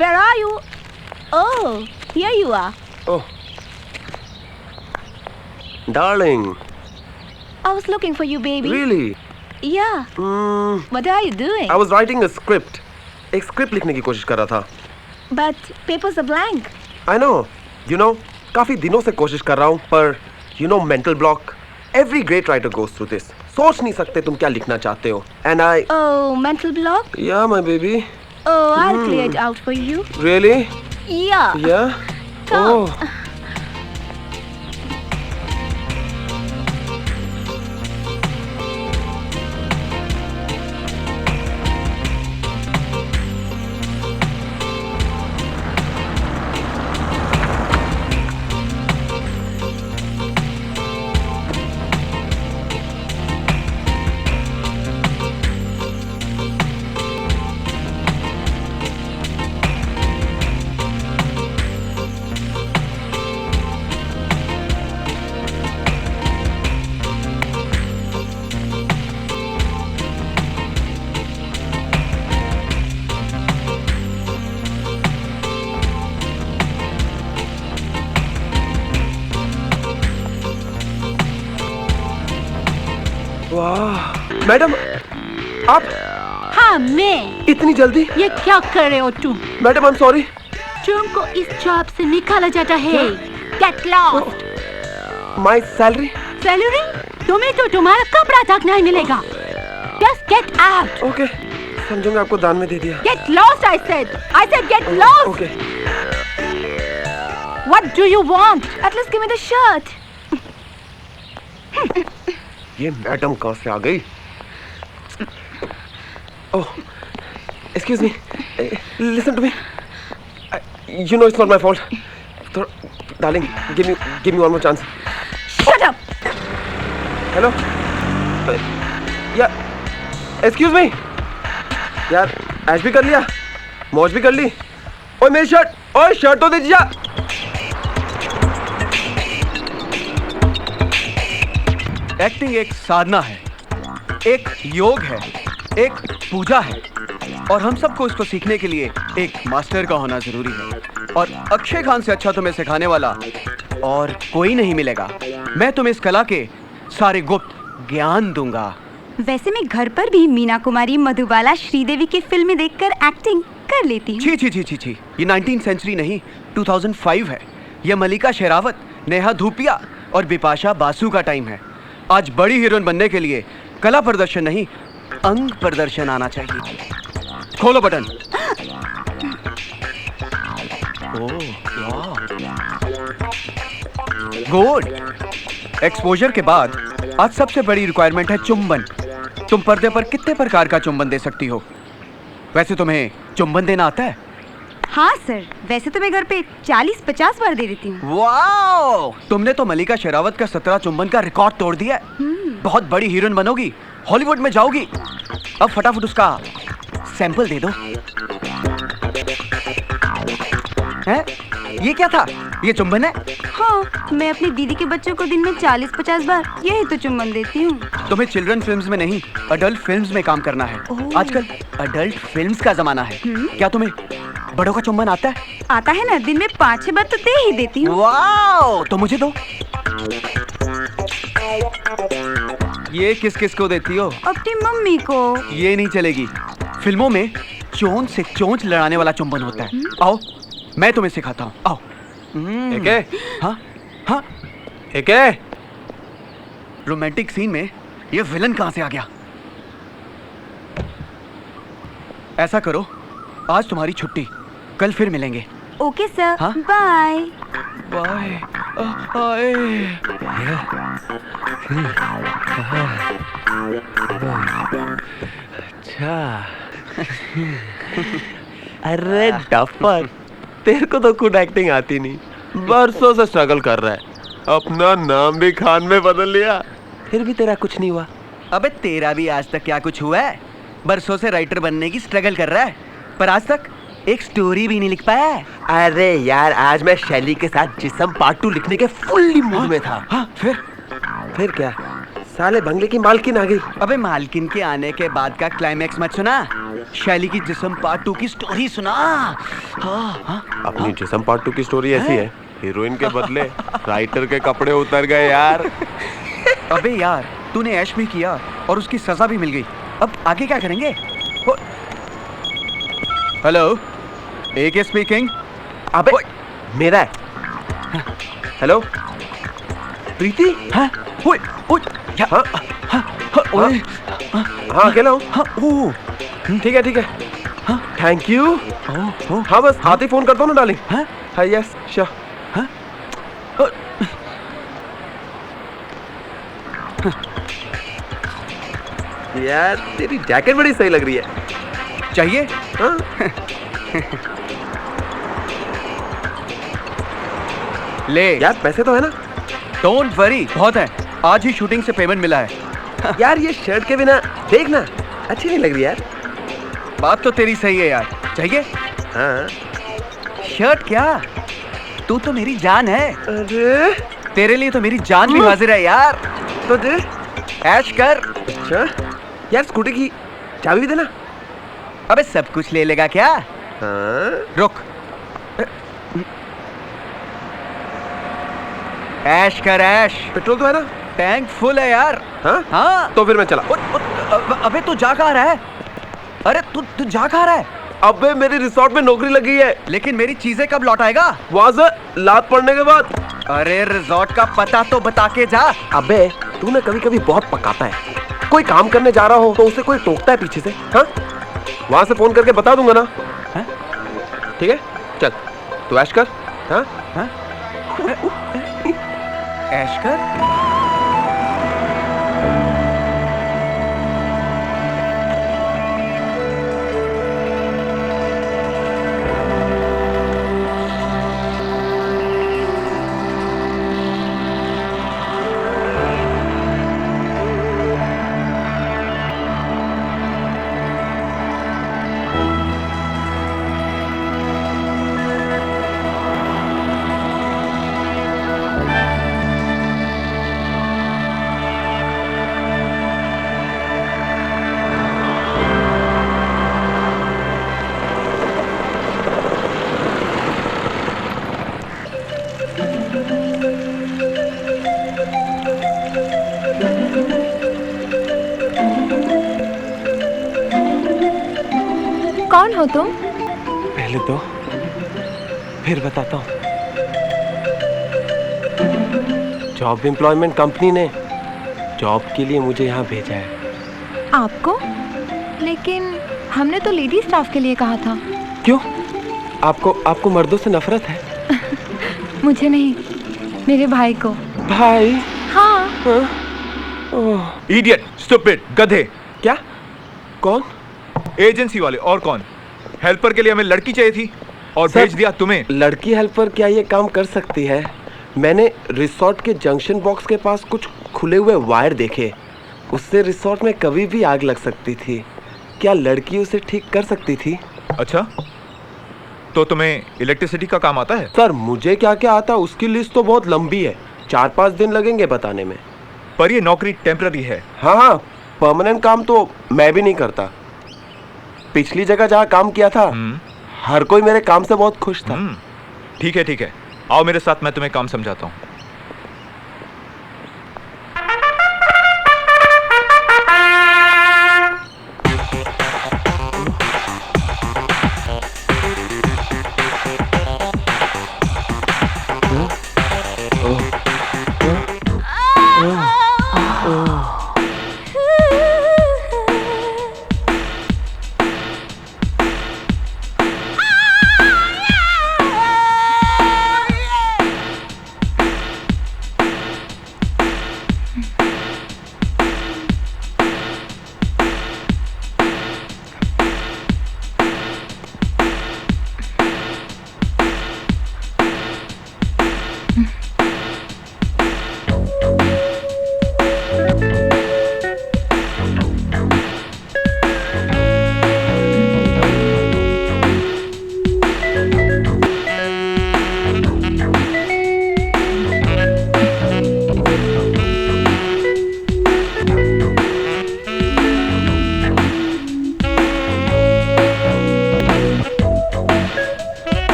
Where are you? Oh, here you are. Oh. Darling. I was looking for you, baby. Really? Yeah. What are you doing? I was writing a script. एक script लिखने की कोशिश कर रहा था. But papers are blank. I know. You know, काफी दिनों से कोशिश कर रहा हूँ, पर you know mental block. Every great writer goes through this. सोच नहीं सकते तुम क्या लिखना चाहते हो. And I. Oh, mental block? Yeah, my baby. Oh, I'll clear it out for you. Really? Yeah. Yeah. Come. Oh. वाह मैडम, आप? हाँ, मैं। इतनी जल्दी? ये क्या कर रहे हो तुम? Madam, I am sorry. तुमको इस जॉब से निकाला जाता है. Get lost. My salary? Salary? तुम्हें तो तुम्हारा कपड़ा तक नहीं मिलेगा. Just get out. Okay. समझूंगा, आपको दान में दे दिया. Get lost, I said. I said get lost. Okay. What do you want? At least give me the shirt. ये मैडम कहाँ से आ गई? Oh, excuse me. Listen to me. You know it's not my fault. Darling, give me one more chance. Shut up. Hello. Yeah. Excuse me. यार, ऐश भी कर लिया, मौज भी कर ली. ओए मेरी शर्ट, ओए शर्ट तो दीजिए. एक्टिंग एक साधना है, एक योग है, एक पूजा है, और हम सबको इसको सीखने के लिए एक मास्टर का होना जरूरी है. और अक्षय खान से अच्छा तुम्हें सिखाने वाला और कोई नहीं मिलेगा. मैं तुम्हें इस कला के सारे गुप्त ज्ञान दूंगा. वैसे मैं घर पर भी मीना कुमारी, मधुबाला, श्रीदेवी की फिल्में देखकर एक्टिंग कर लेती हूँ. छी. ये 19th सेंचुरी नहीं, 2005 है. ये मलिका शेरावत, नेहा धूपिया और बिपाशा बासु का टाइम है. आज बड़ी हीरोइन बनने के लिए कला प्रदर्शन नहीं, अंग प्रदर्शन आना चाहिए. खोलो बटन. गुड. एक्सपोजर के बाद आज सबसे बड़ी रिक्वायरमेंट है चुंबन. तुम पर्दे पर कितने प्रकार का चुंबन दे सकती हो? वैसे तुम्हें चुंबन देना आता है? हाँ सर, वैसे तो मैं घर पे 40-50 बार दे देती हूँ. वाओ! तुमने तो मलिका शेरावत का 17 चुंबन का रिकॉर्ड तोड़ दिया. बहुत बड़ी हीरोइन बनोगी, हॉलीवुड में जाओगी. अब फटाफट उसका सैंपल दे दो. हैं? ये क्या था? ये चुंबन है? हाँ, मैं अपनी दीदी के बच्चों को दिन में 40-50 बार यही तो चुम्बन देती हूँ. तुम्हें चिल्ड्रन फिल्म्स में नहीं, अडल्ट फिल्म्स में काम करना है. आजकल अडल्ट फिल्म्स का जमाना है. क्या तुम्हें बड़ों का चुम्बन आता है? आता है ना, दिन में 5-6 बार तो दे ही देती हूँ. वाओ! तो मुझे दो. ये किस किस को देती हो? अपनी मम्मी को. ये नहीं चलेगी. फिल्मों में चोंच से चोंच लड़ाने वाला चुम्बन होता है. आओ, मैं तुम्हें सिखाता हूँ. आओ. एके? हाँ. एके? रोमांटिक सीन में ये विलन कहाँ से आ गया? ऐसा करो, आज तुम्हारी छुट्टी, कल फिर मिलेंगे. Okay sir. हाँ? बाय. बाय. अच्छा. अरे डफर, तेरे को तो खुद एक्टिंग आती नहीं, बरसों से स्ट्रगल कर रहा है, अपना नाम भी खान में बदल लिया, फिर भी तेरा कुछ नहीं हुआ. अबे तेरा भी आज तक क्या कुछ हुआ है? बरसों से राइटर बनने की स्ट्रगल कर रहा है, पर आज तक एक स्टोरी भी नहीं लिख पाया है. अरे यार, आज मैं शैली के साथ जिस्म पार्ट 2 लिखने के फुल्ली मूड में था. हाँ, फिर क्या? साले बंगले की मालकिन आ गई. अबे मालकिन के आने के बाद का क्लाइमैक्स मत सुना. शैली की जिस्म पार्ट 2 की स्टोरी सुना। हाँ। अपनी जिस्म पार्ट 2 की स्टोरी ऐसी है, हीरोइन के बदले राइटर के कपड़े उतर गए यार। अबे यार, तूने ऐश भी किया और उसकी सजा भी मिल गई। अब आगे क्या करेंगे? Hello, AK speaking. अबे मेरा है। हेलो प्रीति। हाँ, ओए, ओए, हाँ ओए, हाँ अकेला हूँ। हाँ, ओ, ठीक है। हाँ, थैंक यू। ओ, हाँ बस आते ही फोन कर दो ना डार्लिंग। हाँ, हाँ यस श्योर। हाँ, यार तेरी जैकेट बड़ी सही लग रही है। चाहिए? हाँ? ले यार पैसे तो है ना? डोंट वरी, बहुत है। आज ही शूटिंग से पेमेंट मिला है। यार ये शर्ट के बिना देखना अच्छी नहीं लग रही यार। बात तो तेरी सही है यार। चाहिए? हाँ। शर्ट क्या, तू तो मेरी जान है। अरे तेरे लिए तो मेरी जान भी हाजिर है यार। तो दे। ऐश कर। अच्छा यार स्कूटी की चाबी भी देना। अबे सब कुछ ले लेगा क्या? हाँ। रुक। ऐश कर ऐश। पेट्रोल तो है ना? टैंक फुल है यार। हाँ? हाँ। तो फिर मैं चला। अबे तू जा कहाँ रहा है? अरे तू जा कहाँ रहा है? अबे मेरी रिसोर्ट में नौकरी लगी है। लेकिन मेरी चीजें कब लौट आएगा? वहां से लात पड़ने के बाद। अरे रिजॉर्ट का पता तो बता के जा। अबे तू ना कभी कभी बहुत पकाता है। कोई काम करने जा रहा हो तो उसे कोई टोकता है पीछे से। हाँ? वहां से फोन करके बता दूंगा ना। हाँ? ठीक है चल तू ऐश कर। हाँ? हाँ? ऐश कर। कौन हो तुम? पहले तो फिर बताता हूँ। जॉब एम्प्लॉयमेंट कंपनी ने जॉब के लिए मुझे यहाँ भेजा है। आपको? लेकिन हमने तो लेडी स्टाफ के लिए कहा था। क्यों? आपको मर्दों से नफरत है? मुझे नहीं, मेरे भाई को। भाई? हाँ। इडियट, स्टूपिड, गधे। क्या? कौन? एजेंसी वाले, और कौन? हेल्पर के लिए हमें लड़की चाहिए थी और भेज दिया तुम्हें। लड़की हेल्पर क्या ये काम कर सकती है? मैंने रिसोर्ट के जंक्शन बॉक्स के पास कुछ खुले हुए वायर देखे। उससे रिसोर्ट में कभी भी आग लग सकती थी। क्या लड़की उसे ठीक कर सकती थी? अच्छा, तो तुम्हें इलेक्ट्रिसिटी का काम आता है? सर मुझे क्या क्या आता उसकी लिस्ट तो बहुत लंबी है। 4-5 दिन लगेंगे बताने में। पर ये नौकरी टेम्पररी है। हाँ, परमानेंट काम तो मैं भी नहीं करता। पिछली जगह जहाँ काम किया था हर कोई मेरे काम से बहुत खुश था। ठीक है, आओ मेरे साथ, मैं तुम्हें काम समझाता हूँ।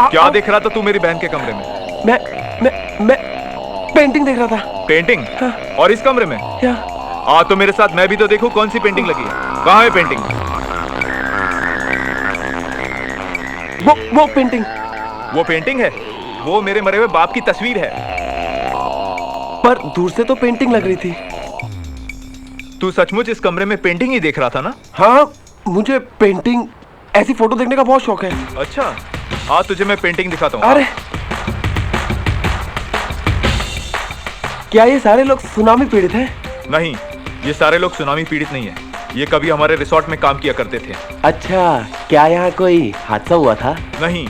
क्या देख रहा था तू मेरी बहन के कमरे में? मैं पेंटिंग देख रहा था। पेंटिंग? और इस कमरे में? क्या? आ तो मेरे साथ, मैं भी तो देखूं कौन सी पेंटिंग लगी है। कहाँ है पेंटिंग? वो पेंटिंग। वो पेंटिंग है? वो मेरे मरे हुए बाप की तस्वीर है। पर दूर से तो पेंटिंग लग रही थी। तू सचमुच इस कमरे में पेंटिंग ही देख रहा था ना? हाँ, मुझे पेंटिंग, ऐसी फोटो देखने का बहुत शौक है। अच्छा, हाँ तुझे मैं पेंटिंग दिखाता हूँ। अरे, क्या ये सारे लोग सुनामी पीड़ित हैं? नहीं, ये सारे लोग सुनामी पीड़ित नहीं है। ये कभी हमारे रिसोर्ट में काम किया करते थे। अच्छा, क्या यहाँ कोई हादसा हुआ था? नहीं,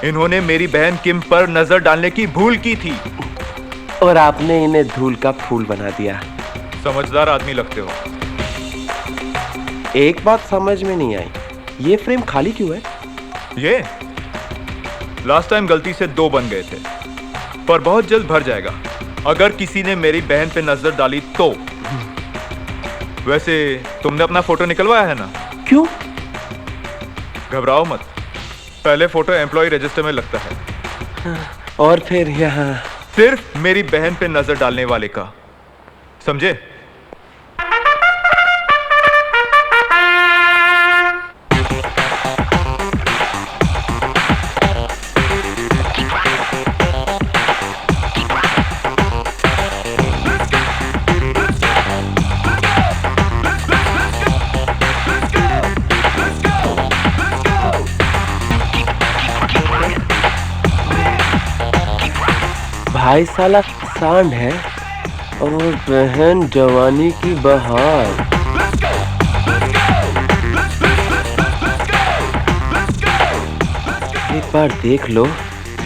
इन्होंने मेरी बहन किम पर नजर डालने की भूल की थी और आपने इन्हें धूल का फूल बना दिया। समझदार आदमी लगते हो। एक बात समझ में नहीं आई, ये फ्रेम खाली क्यों है? ये लास्ट टाइम गलती से 2 बन गए थे, पर बहुत जल्द भर जाएगा अगर किसी ने मेरी बहन पे नजर डाली तो। वैसे तुमने अपना फोटो निकलवाया है ना? क्यों? घबराओ मत, पहले फोटो एम्प्लॉय रजिस्टर में लगता है। और फिर यहाँ सिर्फ मेरी बहन पे नजर डालने वाले का, समझे? भाई साला सांड है और बहन जवानी की बहार। एक बार देख लो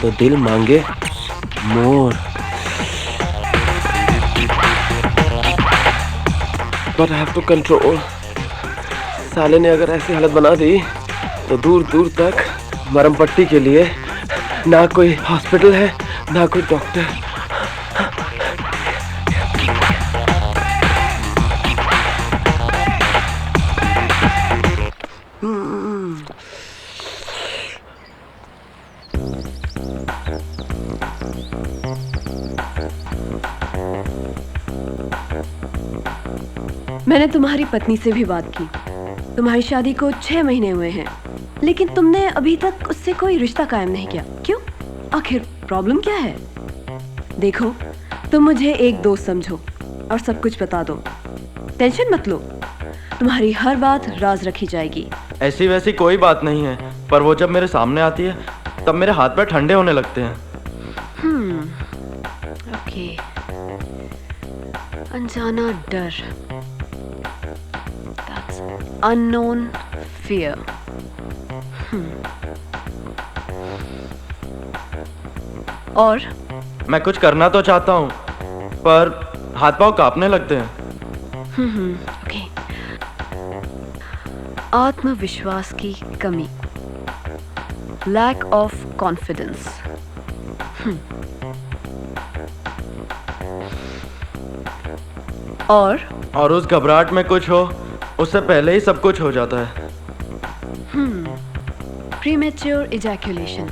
तो दिल मांगे मोर। But I have to control। साले ने अगर ऐसी हालत बना दी तो दूर दूर तक मरहम पट्टी के लिए ना कोई हॉस्पिटल है ना कोई डॉक्टर। मैंने तुम्हारी पत्नी से भी बात की। तुम्हारी शादी को 6 महीने हुए हैं, लेकिन तुमने अभी तक उससे कोई रिश्ता कायम नहीं किया। क्यों? आखिर प्रॉब्लम क्या है? देखो, तुम मुझे एक दोस्त समझो और सब कुछ बता दो। टेंशन मत लो, तुम्हारी हर बात राज रखी जाएगी। ऐसी वैसी कोई बात नहीं है, पर वो जब मेरे सामने आती है तब मेरे हाथ पैर ठंडे होने लगते हैं। ओके, अनजाना डर, That's unknown fear। और मैं कुछ करना तो चाहता हूँ, पर हाथ पांव कांपने लगते हैं। ओके, आत्मविश्वास की कमी, लैक ऑफ कॉन्फिडेंस। और उस घबराहट में कुछ हो उससे पहले ही सब कुछ हो जाता है। Premature ejaculation.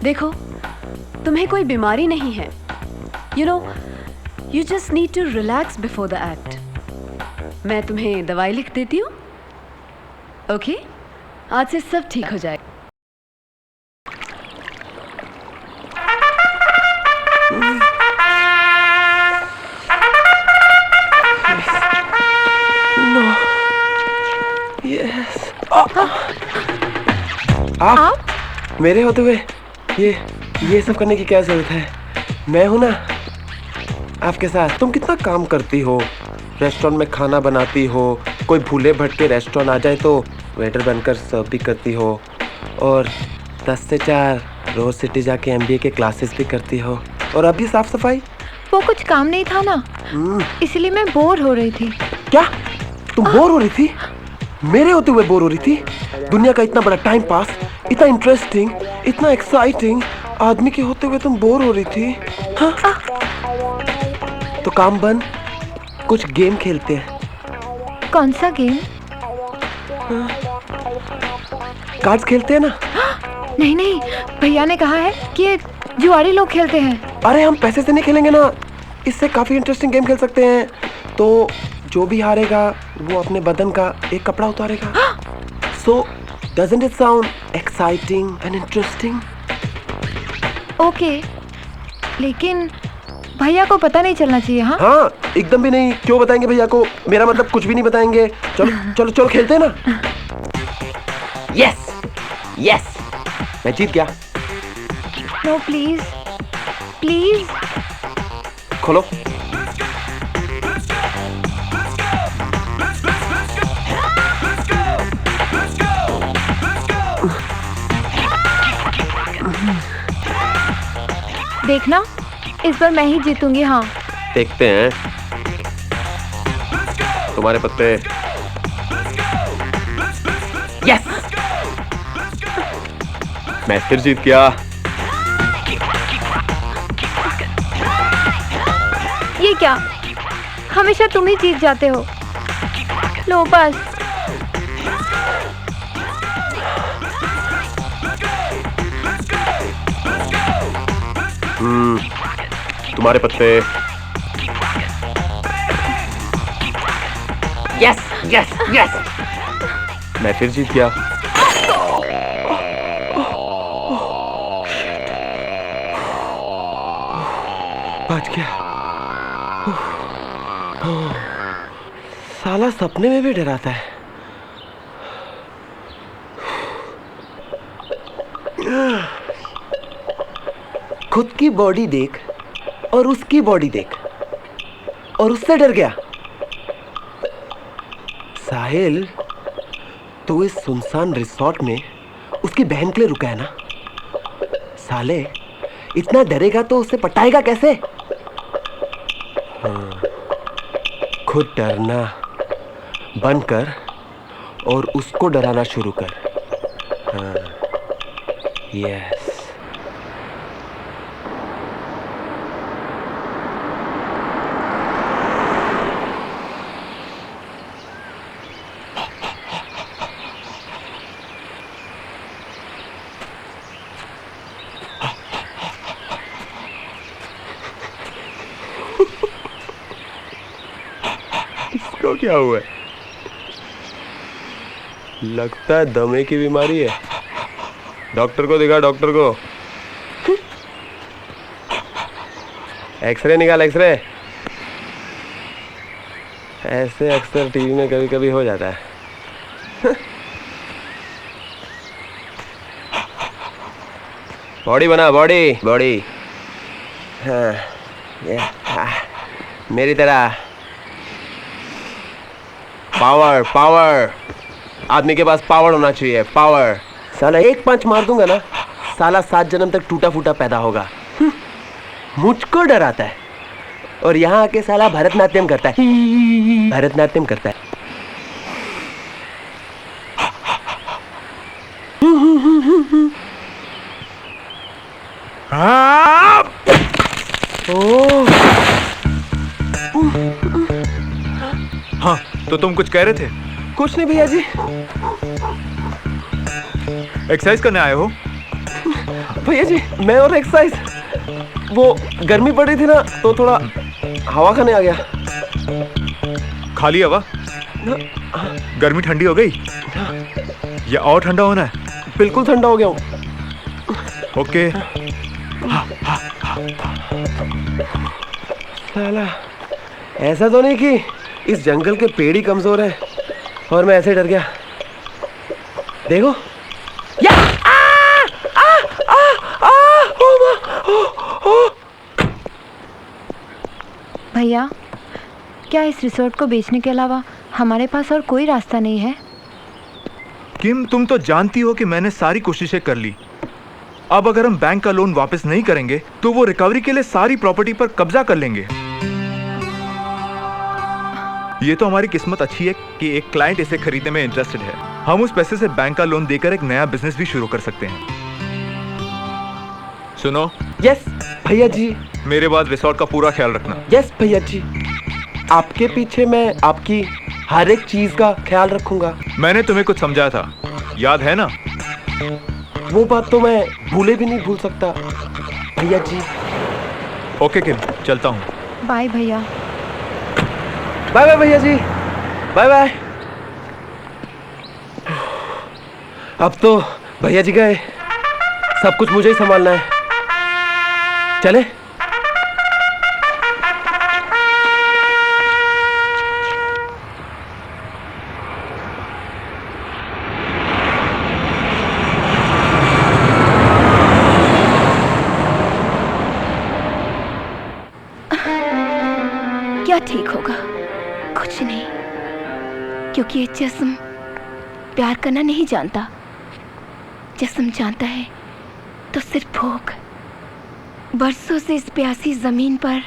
देखो, तुम्हें कोई बीमारी नहीं है। You know, you just need to relax before the act. मैं तुम्हें दवाई लिख देती हूँ। ओके, आज से सब ठीक हो जाएगा। आप मेरे होते हुए ये सब करने की क्या जरूरत है? मैं हूं ना आपके साथ। तुम कितना काम करती हो, रेस्टोरेंट में खाना बनाती हो, कोई भूले भटके रेस्टोरेंट आ जाए तो वेटर बनकर सर्व भी करती हो, और 10 से 4 रोज सिटी जाके MBA के क्लासेस भी करती हो, और अभी साफ सफाई। वो कुछ काम नहीं था ना, इसलिए मैं बोर हो रही थी। क्या तुम बोर हो रही थी? मेरे होते हुए बोर हो रही थी? दुनिया का इतना बड़ा टाइम पास, इतना इंटरेस्टिंग, इतना एक्साइटिंग आदमी के होते हुए तुम बोर हो रही थी? हाँ? तो काम बंद, कुछ गेम खेलते हैं। कौन सा गेम? कार्ड्स खेलते हैं ना। नहीं नहीं, भैया ने कहा है कि ये जुआरी लोग खेलते हैं। अरे हम पैसे से नहीं खेलेंगे ना, इससे काफी इंटरेस्टिंग गेम खेल सकते हैं। तो जो भी हारेगा वो अपने बदन का एक कपड़ा उतारेगा। So doesn't it sound exciting and interesting? Okay, लेकिन भैया को पता नहीं चलना चाहिए। हाँ हाँ, एकदम भी नहीं। क्यों बताएंगे भैया को? मेरा मतलब कुछ भी नहीं बताएंगे। चलो चलो चलो खेलते हैं ना। यस यस, मैं जीत गया। No please please. खोलो। देखना, इस बार मैं ही जीतूंगी। हाँ देखते हैं तुम्हारे पत्ते। यस, मैं फिर जीत गया। ये क्या, हमेशा तुम ही जीत जाते हो। लो बस। तुम्हारे पत्ते। यस यस यस, मैं फिर जीत गया। बच गया। साला सपने में भी डराता है। खुद की बॉडी देख और उसकी बॉडी देख और उससे डर गया। साहिल, तू इस सुनसान रिसोर्ट में उसकी बहन के लिए रुका है ना? साले, इतना डरेगा तो उससे पटाएगा कैसे? हाँ, खुद डरना बंद कर और उसको डराना शुरू कर। हाँ, यस। इसको क्या हुआ है? लगता है दमे की बीमारी है। डॉक्टर को दिखा, डॉक्टर को। एक्सरे निकाल, एक्सरे। ऐसे अक्सर टीवी में कभी कभी हो जाता है। बॉडी बना, बॉडी बॉडी। हाँ, मेरी तरह पावर पावर। आदमी के पास पावर होना चाहिए, पावर। साला एक पंच मार दूंगा ना, साला 7 जन्म तक टूटा फूटा पैदा होगा। मुझको डराता है और यहाँ आके साला भरतनाट्यम करता है। भरतनाट्यम करता है। हाँ, तो तुम कुछ कह रहे थे? कुछ नहीं भैया जी। एक्सरसाइज करने आए हो? भैया जी, मैं और एक्सरसाइज, वो गर्मी पड़ रही थी ना तो थोड़ा हवा खाने आ गया। खाली हवा? गर्मी ठंडी हो गई या और ठंडा होना है? बिल्कुल ठंडा हो गया हूँ। ओके। साला, ऐसा तो नहीं कि इस जंगल के पेड़ ही कमजोर हैं और मैं ऐसे डर गया। देखो या! भैया, क्या इस रिसोर्ट को बेचने के अलावा हमारे पास और कोई रास्ता नहीं है? किम, तुम तो जानती हो कि मैंने सारी कोशिशें कर ली। अब अगर हम बैंक का लोन वापस नहीं करेंगे तो वो रिकवरी के लिए सारी प्रॉपर्टी पर कब्जा कर लेंगे। ये तो हमारी किस्मत अच्छी है कि एक क्लाइंट इसे खरीदने में इंटरेस्टेड है। हम उस पैसे से बैंक का लोन देकर एक नया बिजनेस भी शुरू कर सकते हैं। सुनो। यस भैया जी। मेरे बाद रिसोर्ट का पूरा ख्याल रखना। यस भैया जी, आपके पीछे मैं आपकी हर एक चीज का ख्याल रखूंगा। मैंने तुम्हें कुछ समझाया था, याद है ना? वो बात तो मैं भूले भी नहीं भूल सकता भैया जी। ओके किम, चलता हूँ। बाय भैया। बाय बाय भैया जी, बाय बाय। अब तो भैया जी गए, सब कुछ मुझे ही संभालना है। चले। क्या ठीक होगा? कुछ नहीं, क्योंकि ये जिस्म प्यार करना नहीं जानता। जिस्म जानता है तो सिर्फ भूख। बरसों से इस प्यासी जमीन पर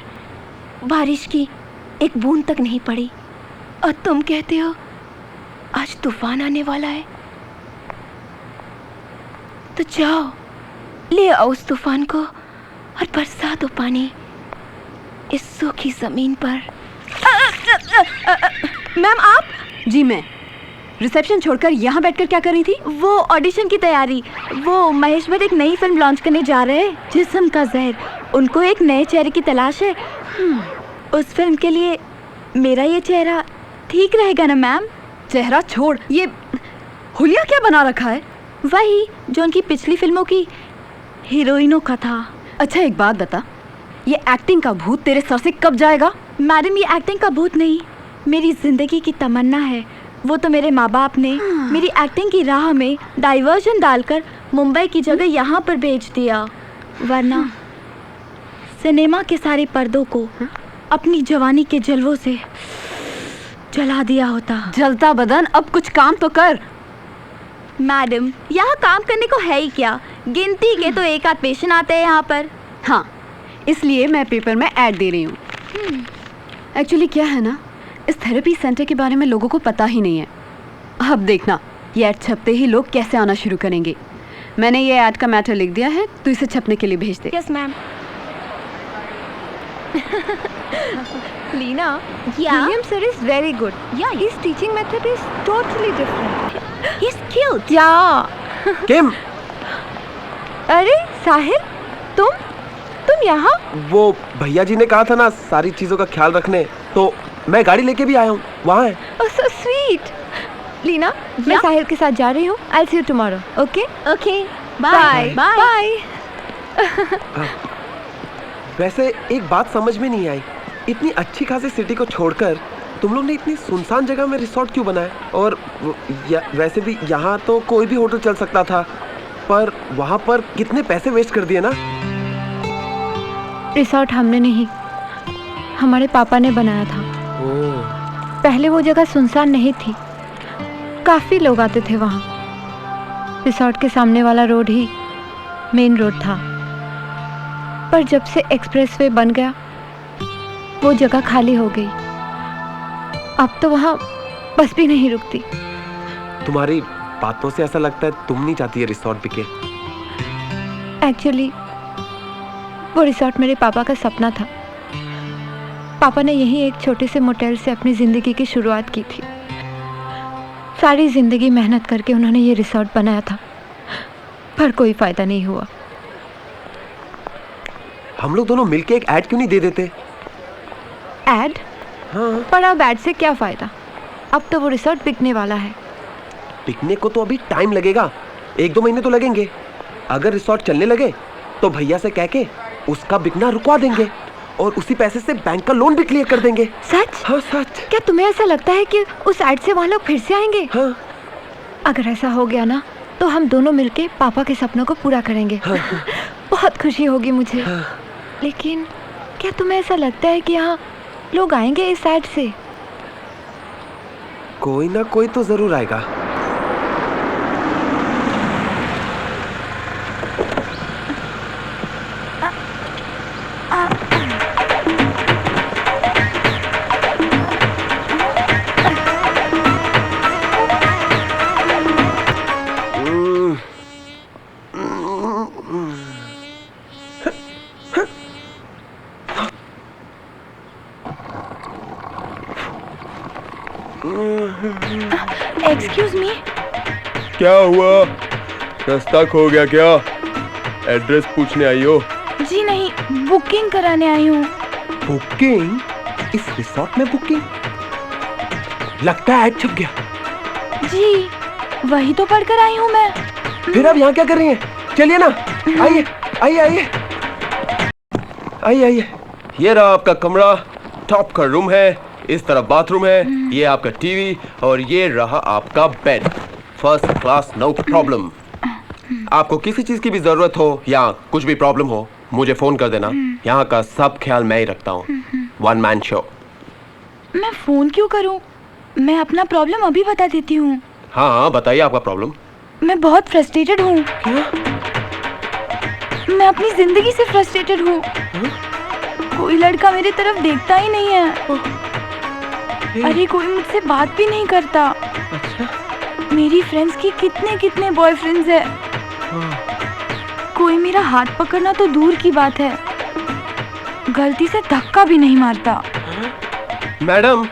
बारिश की एक बूंद तक नहीं पड़ी, और तुम कहते हो आज तूफान आने वाला है। तो जाओ, ले आओ उस तूफान को और बरसा दो पानी इस सूखी जमीन पर। मैम आप? जी मैं। रिसेप्शन छोड़कर यहाँ बैठकर क्या कर रही थी? वो ऑडिशन की तैयारी। वो महेश भट्ट एक नई फिल्म लॉन्च करने जा रहे हैं, जिस्म का जहर। उनको एक नए चेहरे की तलाश है। उस फिल्म के लिए मेरा ये चेहरा ठीक रहेगा ना मैम? चेहरा छोड़, ये हुलिया क्या बना रखा है? वही जो उनकी पिछली फिल्मों की हीरोइनों का था। अच्छा एक बात बता, ये एक्टिंग का भूत तेरे सर से कब जाएगा? मैडम, ये एक्टिंग का भूत नहीं, मेरी जिंदगी की तमन्ना है। वो तो मेरे माँ बाप ने मेरी एक्टिंग की राह में डाइवर्जन डालकर मुंबई की जगह यहाँ पर भेज दिया, वरना सिनेमा के सारे पर्दों को अपनी जवानी के जलवों से जला दिया होता। जलता बदन, अब कुछ काम तो कर। मैडम, यहाँ काम करने को है ही क्या? गिनती के तो एक आध पेशेंट आते हैं यहाँ पर। हाँ, इसलिए मैं पेपर में ऐड दे रही हूँ। एक्चुअली क्या है ना, इस थेरेपी सेंटर के बारे में लोगों को पता ही नहीं है। अब देखना, ये ऐड छपते ही लोग कैसे आना शुरू करेंगे। मैंने ये ऐड का मैटर लिख दिया है, तो इसे छपने के लिए भेज दे। Yes ma'am. Lina, Yeah? William sir is very good. Yeah. His teaching method is totally different. He's cute. Yeah. किम, अरे साहिल, तुम यहाँ? वो भैया जी ने कहा था ना सारी चीजों का ख्याल रखने, तो मैं गाड़ी लेके भी आया हूँ। वहाँ है। Oh, so sweet. लीना, मैं साहिल के साथ जा रही हूँ। I'll see you tomorrow. Okay? Okay. Bye. Bye. Bye. वैसे एक बात समझ में नहीं आई, इतनी अच्छी खासी सिटी को छोड़कर तुम लोग ने इतनी सुनसान जगह में रिसोर्ट क्यों बनाया? और वैसे भी यहाँ तो कोई भी होटल चल सकता था, पर वहाँ पर कितने पैसे वेस्ट कर दिए ना। रिसोर्ट हमने नहीं, हमारे पापा ने बनाया था। पहले वो जगह सुनसान नहीं थी, काफी लोग आते थे वहाँ। रिसोर्ट के सामने वाला रोड ही मेन रोड था, पर जब से एक्सप्रेसवे बन गया वो जगह खाली हो गई। अब तो वहाँ बस भी नहीं रुकती। तुम्हारी बातों से ऐसा लगता है तुम नहीं चाहती है रिसोर्ट बिके। एक्चुअली वो रिसोर्ट मेरे पापा का सपना था। पापा ने यहीं एक छोटे से मोटेल से अपनी ज़िंदगी की शुरुआत की थी। सारी ज़िंदगी मेहनत करके उन्होंने ये रिसोर्ट बनाया था, पर कोई फ़ायदा नहीं हुआ। हम लोग दोनों मिलके एक ऐड क्यों नहीं दे देते? ऐड? हाँ। पर अब ऐड से क्या फ़ायदा? अब तो वो रिसोर्ट बिकने वाला है। बिकने को तो अभी टाइम लगेगा, 1-2 महीने तो लगेंगे। अगर रिसोर्ट चलने लगे तो भैया से कह के उसका बिकना रुकवा देंगे और उसी पैसे से बैंक का लोन भी क्लियर कर देंगे। सच? हाँ सच। क्या तुम्हें ऐसा लगता है कि उस ऐड से वहाँ लोग फिर से आएंगे? हाँ। अगर ऐसा हो गया ना, तो हम दोनों मिलके पापा के सपनों को पूरा करेंगे। हाँ। बहुत खुशी होगी मुझे। हाँ। लेकिन क्या तुम्हें ऐसा लगता है कि यहाँ लोग आएंगे इस ऐड से? कोई ना कोई तो जरूर आएगा। Excuse me. क्या हुआ? रास्ता खो गया क्या? एड्रेस पूछने आई हो? जी नहीं, बुकिंग कराने आई हूँ। बुकिंग? इस रिसोर्ट में बुकिंग? लगता है ऐड छप गया। जी वही तो पढ़कर आई हूँ मैं। फिर आप यहाँ क्या कर रही हैं? चलिए ना, आइए आइए आइए आइए आइए। ये रहा आपका कमरा, टॉप का रूम है, इस तरफ बाथरूम है, ये आपका टीवी और ये रहा आपका bed. First class, no problem. आपको किसी चीज की भी जरूरत हो या कुछ भी प्रॉब्लम हो मुझे फोन कर देना। यहाँ का सब ख्याल मैं ही रखता हूँ। One man show. मैं फोन क्यों करूँ? मैं अपना प्रॉब्लम अभी बता देती हूँ। हाँ हाँ बताइए आपका प्रॉब्लम। मैं बहुत फ्रस्ट्रेटेड हूँ। मैं अपनी जिंदगी से फ्रस्ट्रेटेड हूँ। कोई लड़का मेरी तरफ देखता ही नहीं है। अरे कोई मुझसे बात भी नहीं करता। मेरी फ्रेंड्स की कितने कितने बॉयफ्रेंड्स है। कोई मेरा हाथ पकड़ना तो दूर की बात है, गलती से धक्का भी नहीं मारता। मैडम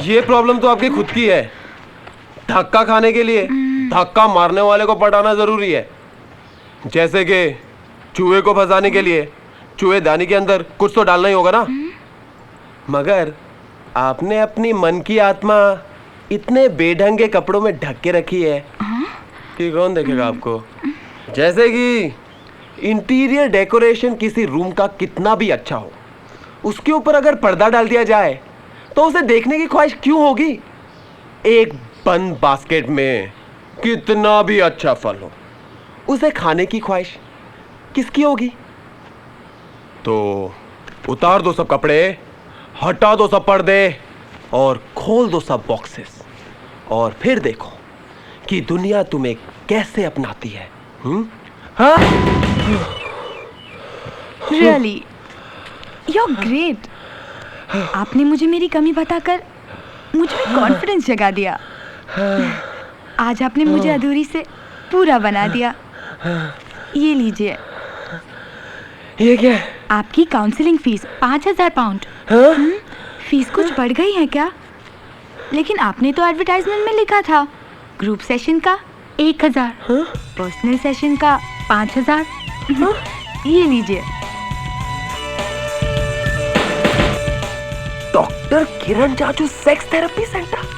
ये प्रॉब्लम तो आपकी खुद की है। धक्का खाने के लिए धक्का मारने वाले को पटाना जरूरी है। जैसे कि चूहे को फंसाने के लिए चूहेदानी के अंदर कुछ तो डालना ही होगा ना। मगर आपने अपनी मन की आत्मा इतने बेढंगे कपड़ों में ढक के रखी है कि कौन देखेगा आपको। जैसे कि इंटीरियर डेकोरेशन किसी रूम का कितना भी अच्छा हो, उसके ऊपर अगर पर्दा डाल दिया जाए तो उसे देखने की ख्वाहिश क्यों होगी। एक बंद बास्केट में कितना भी अच्छा फल हो, उसे खाने की ख्वाहिश किसकी होगी। तो उतार दो सब कपड़े, हटा दो सब पर्दे और खोल दो सब बॉक्सेस और फिर देखो कि दुनिया तुम्हें कैसे अपनाती है। हाँ? Really you are great. आपने मुझे मेरी कमी बताकर मुझ में कॉन्फिडेंस जगा दिया। आज आपने मुझे अधूरी से पूरा बना दिया। ये लीजिए। ये क्या है? आपकी काउंसलिंग फीस 5,000 पाउंड। फीस कुछ बढ़ गई है क्या? लेकिन आपने तो एडवर्टाइजमेंट में लिखा था ग्रुप सेशन का 1,000, पर्सनल सेशन का 5,000। ये लीजिए। डॉक्टर किरण जाजू सेक्स थेरेपी सेंटर।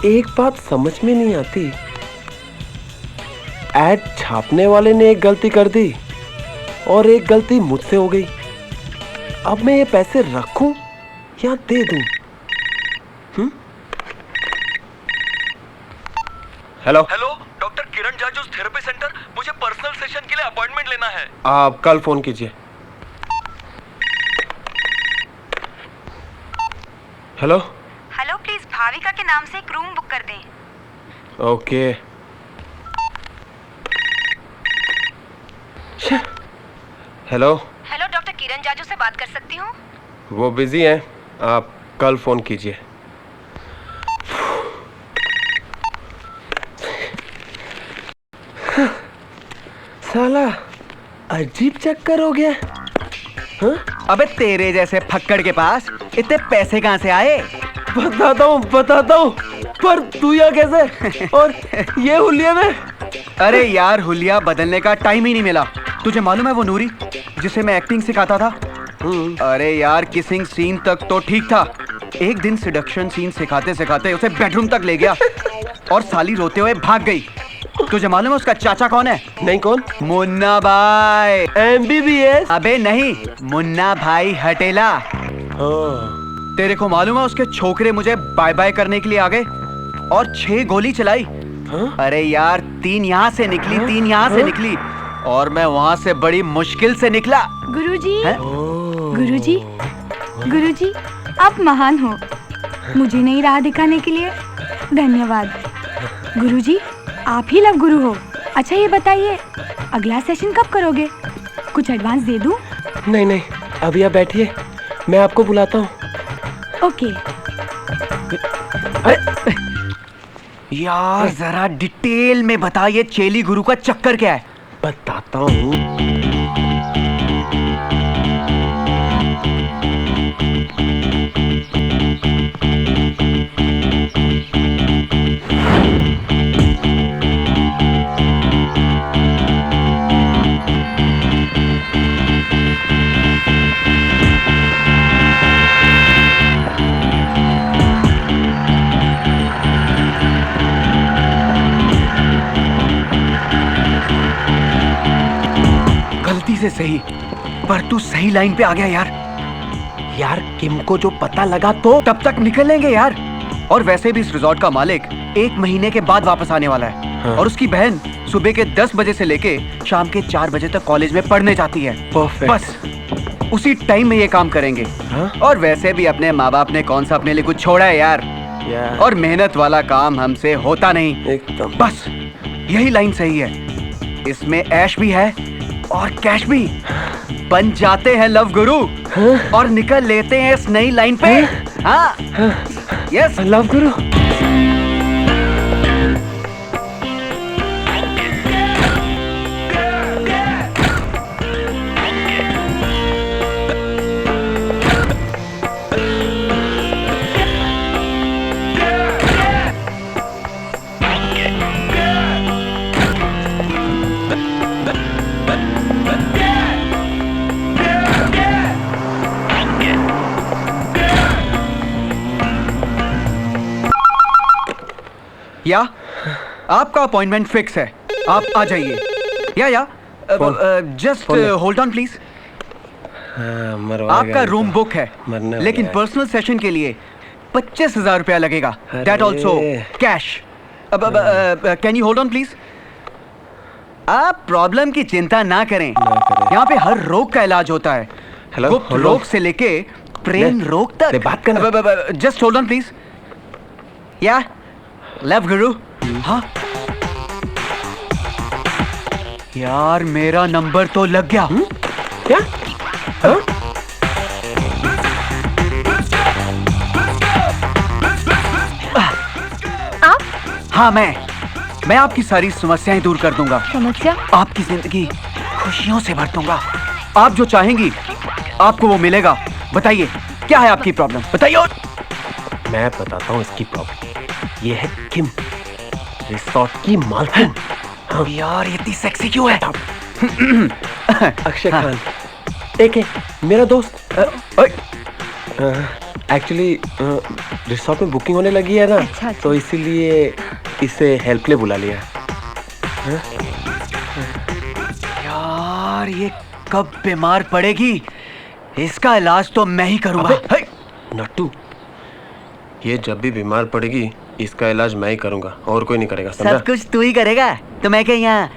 एक बात समझ में नहीं आती, एड छापने वाले ने एक गलती कर दी और एक गलती मुझसे हो गई। अब मैं ये पैसे रखूं या दे दूं? हेलो हेलो, डॉक्टर किरण जाजू थेरेपी सेंटर। मुझे पर्सनल सेशन के लिए अपॉइंटमेंट लेना है। आप कल फोन कीजिए। हेलो हेलो, प्लीज भाविका के नाम से एक रूम बुक कर दें। ओके। हेलो हेलो, डॉक्टर किरण जाजू से बात कर सकती हूँ? वो बिजी हैं, आप कल फोन कीजिए। साला अजीब चक्कर हो गया। अबे तेरे जैसे फक्कड़ के पास इतने पैसे कहाँ से आए? बताता हूँ, पर तू यहाँ कैसे और ये हुलिया में? अरे यार, हुलिया बदलने का टाइम ही नहीं मिला। तुझे मालूम है वो नूरी जिसे मैं एक्टिंग सिखाता था? अरे यार, किसिंग सीन तक तो ठीक था। एक दिन सिडक्शन सीन सिखाते सिखाते उसे बेडरूम तक ले गया और साली रोते हुए भाग गई। तुझे मालूम है उसका चाचा कौन है? नहीं, कौन? मुन्ना भाई। MBBS? अबे नहीं, मुन्ना भाई हटेला। तेरे को मालूम है उसके छोकरे मुझे बाय बाय करने के लिए आ गए और 6 गोली चलाई। अरे यार, 3 यहाँ से निकली, 3 यहाँ से निकली और मैं वहां से बड़ी मुश्किल से निकला। गुरुजी, आप महान हो। मुझे नई राह दिखाने के लिए धन्यवाद। गुरुजी, आप ही लव गुरु हो। अच्छा ये बताइए, अगला सेशन कब करोगे? कुछ एडवांस दे दूं? नहीं, अभी आप बैठिए, मैं आपको बुलाता हूँ। ओके। यार जरा डिटेल में बता, ये चेली गुरु का चक्कर क्या है? बताता हूँ। से सही, पर तू सही लाइन पे आ गया यार। यार किम को जो पता लगा तो तब तक निकल लेंगे यार। और वैसे भी इस रिजॉर्ट का मालिक 1 महीने के बाद वापस आने वाला है। हाँ। और उसकी बहन सुबह के 10 बजे से लेके शाम के 4 बजे तक कॉलेज में पढ़ने जाती है। परफेक्ट। बस उसी टाइम में ये काम करेंगे। हाँ? और वैसे भी अपने माँ बाप ने कौन सा अपने लिए कुछ छोड़ा है यार। और मेहनत वाला काम हमसे होता नहीं। एकदम। बस यही लाइन सही है, इसमें ऐश भी है और कैश भी। बन जाते हैं लव गुरु और निकल लेते हैं इस नई लाइन पे। हाँ यस लव गुरु। या आपका अपॉइंटमेंट फिक्स है, आप आ जाइए। या जस्ट होल्ड ऑन प्लीज। आपका रूम बुक है, लेकिन पर्सनल सेशन के लिए 25,000 रुपया लगेगा। That also cash. Can you hold on please? आप प्रॉब्लम की चिंता ना करें, यहाँ पे हर रोग का इलाज होता है। गुप्त रोग से लेके प्रेम रोग तक। बात करना। Just hold on please. या लव गुरु। हाँ यार मेरा नंबर तो लग गया। क्या? हाँ? आप? हाँ मैं आपकी सारी समस्याएं दूर कर दूंगा। समस्या? आपकी जिंदगी खुशियों से भर दूंगा। आप जो चाहेंगी आपको वो मिलेगा। बताइए क्या है आपकी प्रॉब्लम, बताइए। मैं बताता हूँ इसकी प्रॉब्लम। ये है किम, रिसोर्ट की मालकिन। हाँ। यार इतनी सेक्सी क्यों है? अक्षय खान। एक है मेरा दोस्त। एक्चुअली रिसोर्ट में बुकिंग होने लगी है ना। अच्छा। तो इसीलिए इसे हेल्प ले बुला लिया। यार ये कब बीमार पड़ेगी, इसका इलाज तो मैं ही करूंगा। नट्टू, ये जब भी बीमार पड़ेगी इसका इलाज मैं ही करूंगा, और कोई नहीं करेगा, समझा? सब कुछ तू ही करेगा तो मैं क्या यहाँ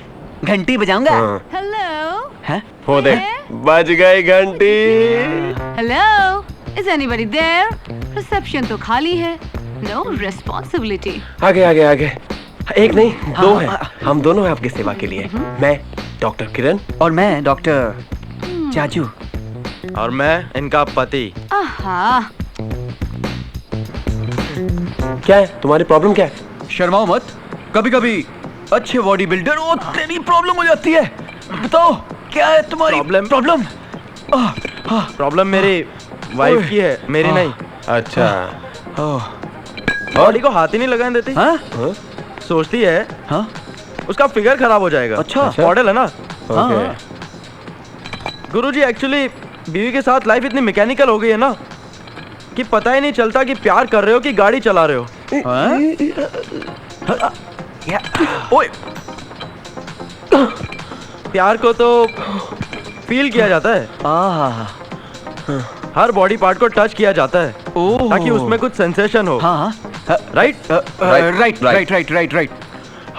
घंटी बजाऊंगा? हाँ। हेलो वो देख बज गई घंटी। Hello, is anybody there? Reception तो खाली है। No responsibility. आगे आगे आगे। एक नहीं दो हैं। हम दोनों हैं आपकी सेवा के लिए। मैं डॉक्टर किरण और मैं डॉक्टर चाचू। और मैं इनका पति। आहा, क्या है तुम्हारी प्रॉब्लम? क्या है? शर्माओ मत, कभी कभी अच्छे बॉडी बिल्डर वो तेरी प्रॉब्लम हो जाती है। बताओ क्या है तुम्हारी प्रॉब्लम? प्रॉब्लम मेरी वाइफ की है, मेरी नहीं। अच्छा। बॉडी को हाथ ही नहीं लगाने देती। हाँ? सोचती है हाँ? उसका फिगर खराब हो जाएगा। अच्छा। मॉडल है ना। हाँ। गुरुजी एक्चुअली बीवी के साथ लाइफ इतनी मैकेनिकल हो गई है ना कि पता ही नहीं चलता कि प्यार कर रहे हो कि गाड़ी चला रहे हो। ओए, प्यार को तो फील किया जाता है। हर बॉडी पार्ट को टच किया जाता है ताकि उसमें कुछ सेंसेशन हो। हाँ राइट राइट।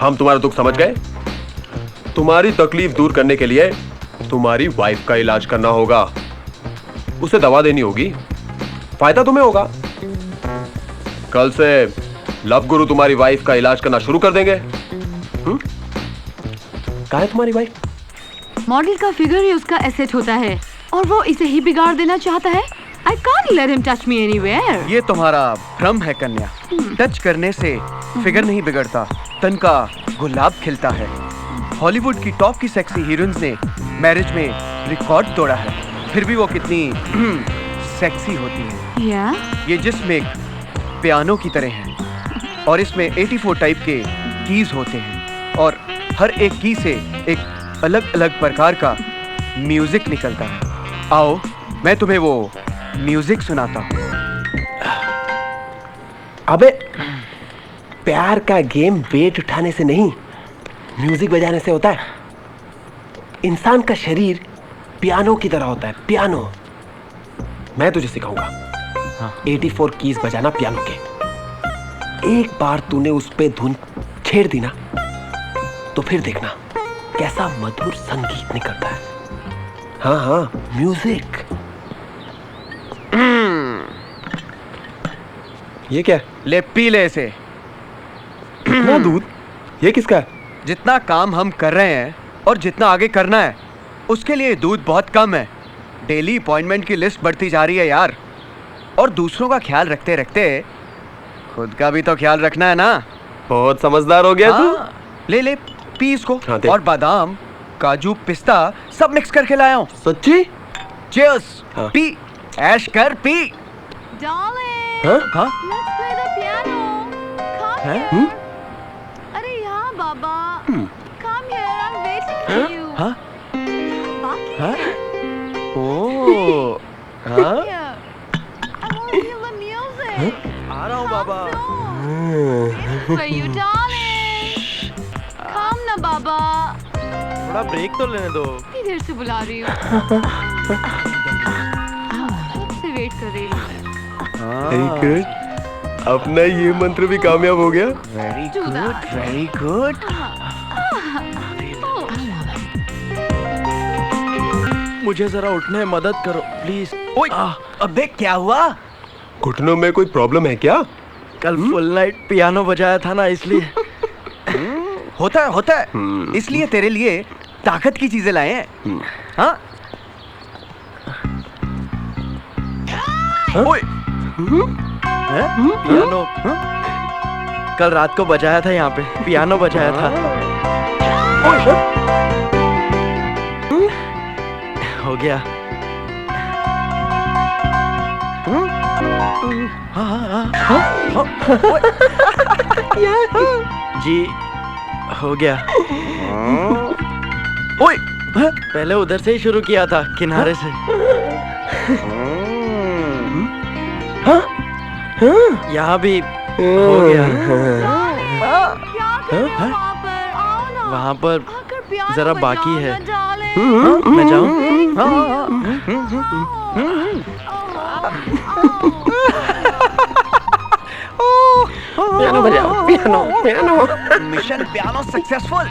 हम तुम्हारा दुख समझ गए। तुम्हारी तकलीफ दूर करने के लिए तुम्हारी वाइफ का इलाज करना होगा। उसे दवा देनी होगी, फायदा तुम्हें होगा। कल से लव गुरु तुम्हारी वाइफ का इलाज करना शुरू कर देंगे। कहाँ है तुम्हारी वाइफ? मॉडल का फिगर ही उसका एसेट होता है और वो इसे ही बिगाड़ देना चाहता है। I can't let him touch me anywhere. ये तुम्हारा भ्रम है कन्या। टच करने से फिगर नहीं बिगड़ता, तन का गुलाब खिलता है। हॉलीवुड की टॉप की सेक्सी हीरोइंस ने मैरिज में रिकॉर्ड तोड़ा है, फिर भी वो कितनी सेक्सी होती है। ये जिस्म एक पियानो की तरह है और इसमें 84 टाइप के कीज होते हैं और हर एक की से एक अलग अलग प्रकार का म्यूजिक निकलता है। आओ मैं तुम्हें वो म्यूजिक सुनाता हूँ। अबे प्यार का गेम वेट उठाने से नहीं, म्यूजिक बजाने से होता है। इंसान का शरीर पियानो की तरह होता है, पियानो। मैं तुझे सिखाऊंगा। 84 कीज बजाना पियानो के। एक बार तूने उस पे धुन छेड़ दी ना, तो फिर देखना कैसा मधुर संगीत निकलता है। हाँ हाँ, म्यूजिक। ये क्या है? ले पी ले इसे। इतना दूध? ये किसका है? जितना काम हम कर रहे हैं और जितना आगे करना है, उसके लिए दूध बहुत कम है। डेली अपॉइंटमेंट की लिस्ट बढ़ती जा रही है यार। और दूसरों का ख्याल रखते रखते खुद का भी तो ख्याल रखना है ना। बहुत समझदार हो गया तू। हाँ, ले ले पी इसको। हाँ, दे। और बादाम, काजू, पिस्ता सब मिक्स करके लाया हूँ। सच्ची? चीयर्स। हाँ। पी, ऐश कर, पी। Darling, हाँ? हाँ? let's play the piano. Come हैं? here. अरे यहाँ बाबा. Come here, I'm waiting for you. हाँ? बाकी हाँ? ओह, हाँ? here. I want to feel the music. आ रहा हूँ बाबा। Waiting for you, darling. Come ना बाबा. थोड़ा ब्रेक तो लेने दो। इतनी देर से बुला रही हूँ. कब से वेट कर रही हूँ मैं. Very good. अपना ये मंत्र भी कामयाब हो गया। Very Do good, that. Very good. मुझे जरा उठने में मदद करो प्लीज। ओए, अबे क्या हुआ? घुटनों में कोई प्रॉब्लम है क्या? कल फुल नाइट पियानो बजाया था ना, इसलिए। होता है। इसलिए तेरे लिए ताकत की चीजें लाए हैं। हाँ? ओए, हैं? पियानो कल रात को बजाया था यहाँ पे, पियानो बजाया था। हो गया। जी हो गया। ओए, पहले उधर से ही शुरू किया था, किनारे से। यहाँ भी हो गया। वहाँ पर जरा बाकी है। मैं जाऊँ? पियानो बजाओ, piano. Mission piano successful.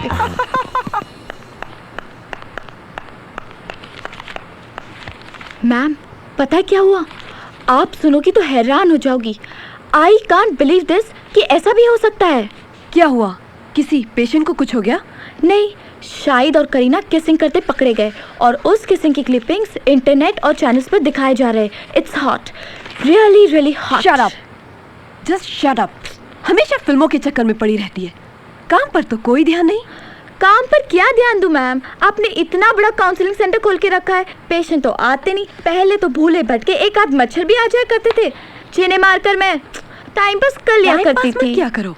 Ma'am, पता है क्या हुआ? आप सुनोगी तो हैरान हो जाओगी। आई कांट बिलीव दिस कि ऐसा भी हो सकता है। क्या हुआ? किसी पेशेंट को कुछ हो गया? नहीं, शाहिद और करीना किसिंग करते पकड़े गए और उस किसिंग की क्लिपिंग्स इंटरनेट और चैनल्स पर दिखाए जा रहे हैं। It's hot, really really hot. Shut up, just shut up. हमेशा फिल्मों के चक्कर में पड़ी रहती है, काम पर तो कोई ध्यान नहीं। काम पर क्या ध्यान दूं मैम? आपने इतना बड़ा काउंसलिंग सेंटर खोल के रखा है, पेशेंट तो आते नहीं। पहले तो भूले भटके एक आध मच्छर भी आ जाया करते थे, जिन्हें मारकर मैं टाइम पास कर लिया करती थी। क्या करो,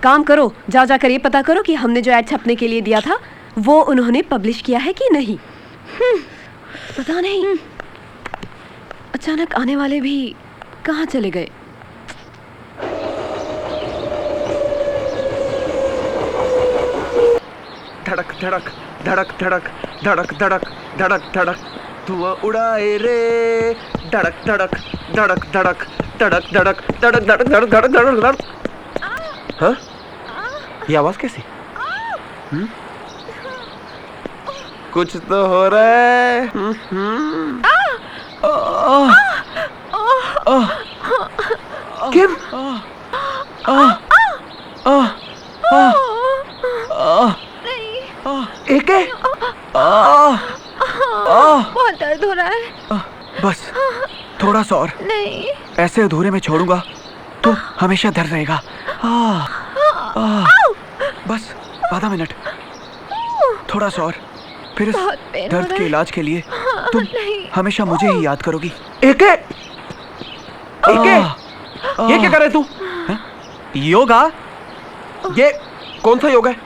काम करो। जाकर ये पता करो कि हमने जो ऐड छपने के लिए दिया था वो उन्होंने पब्लिश किया है कि नहीं। पता नहीं अचानक आने वाले भी कहाँ चले गए। धड़क धड़क धड़क धड़क धड़क धड़क धड़क धड़क धुआं उड़ाए रे। धड़क धड़क धड़क धड़क धड़क धड़क धड़क धड़क धड़क धड़क धड़क धड़क। हाँ? ये आवाज कैसी? कुछ तो हो रहा है। किम? एक है? बहुत दर्द हो रहा है। बस थोड़ा सा और। नहीं, ऐसे अधूरे में छोड़ूंगा तो हमेशा दर्द रहेगा। बस आधा मिनट, थोड़ा सा और। फिर इस बहुत पेन हो दर्द रहा के है। इलाज के लिए तुम नहीं। हमेशा मुझे ही याद करोगी। एक है? ये क्या कर रहे तू? योगा? ये कौन सा योगा है?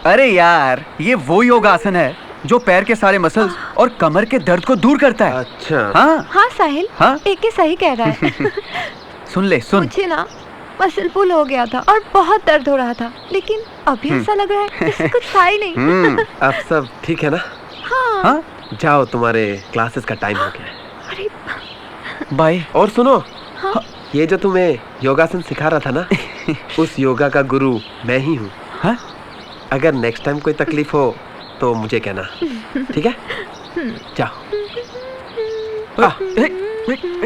अरे यार, ये वो योगासन है जो पैर के सारे मसल्स और कमर के दर्द को दूर करता है। अच्छा। हाँ, हाँ साहिल, हाँ? एक ही सही कह रहा है। सुन ले, सुन। मुझे ना मसल पुल हो गया था और बहुत दर्द हो रहा था, लेकिन अभी ऐसा लग रहा है जैसे कुछ था ही नहीं। अब सब ठीक है ना? हाँ, जाओ, तुम्हारे क्लासेस का टाइम हो गया है। अरे बाय। और सुनो, ये जो तुम्हें योगासन सिखा रहा था ना, उस योगा का गुरु मैं ही हूँ। हाँ? अगर नेक्स्ट टाइम कोई तकलीफ हो तो मुझे कहना, ठीक है? जाओ।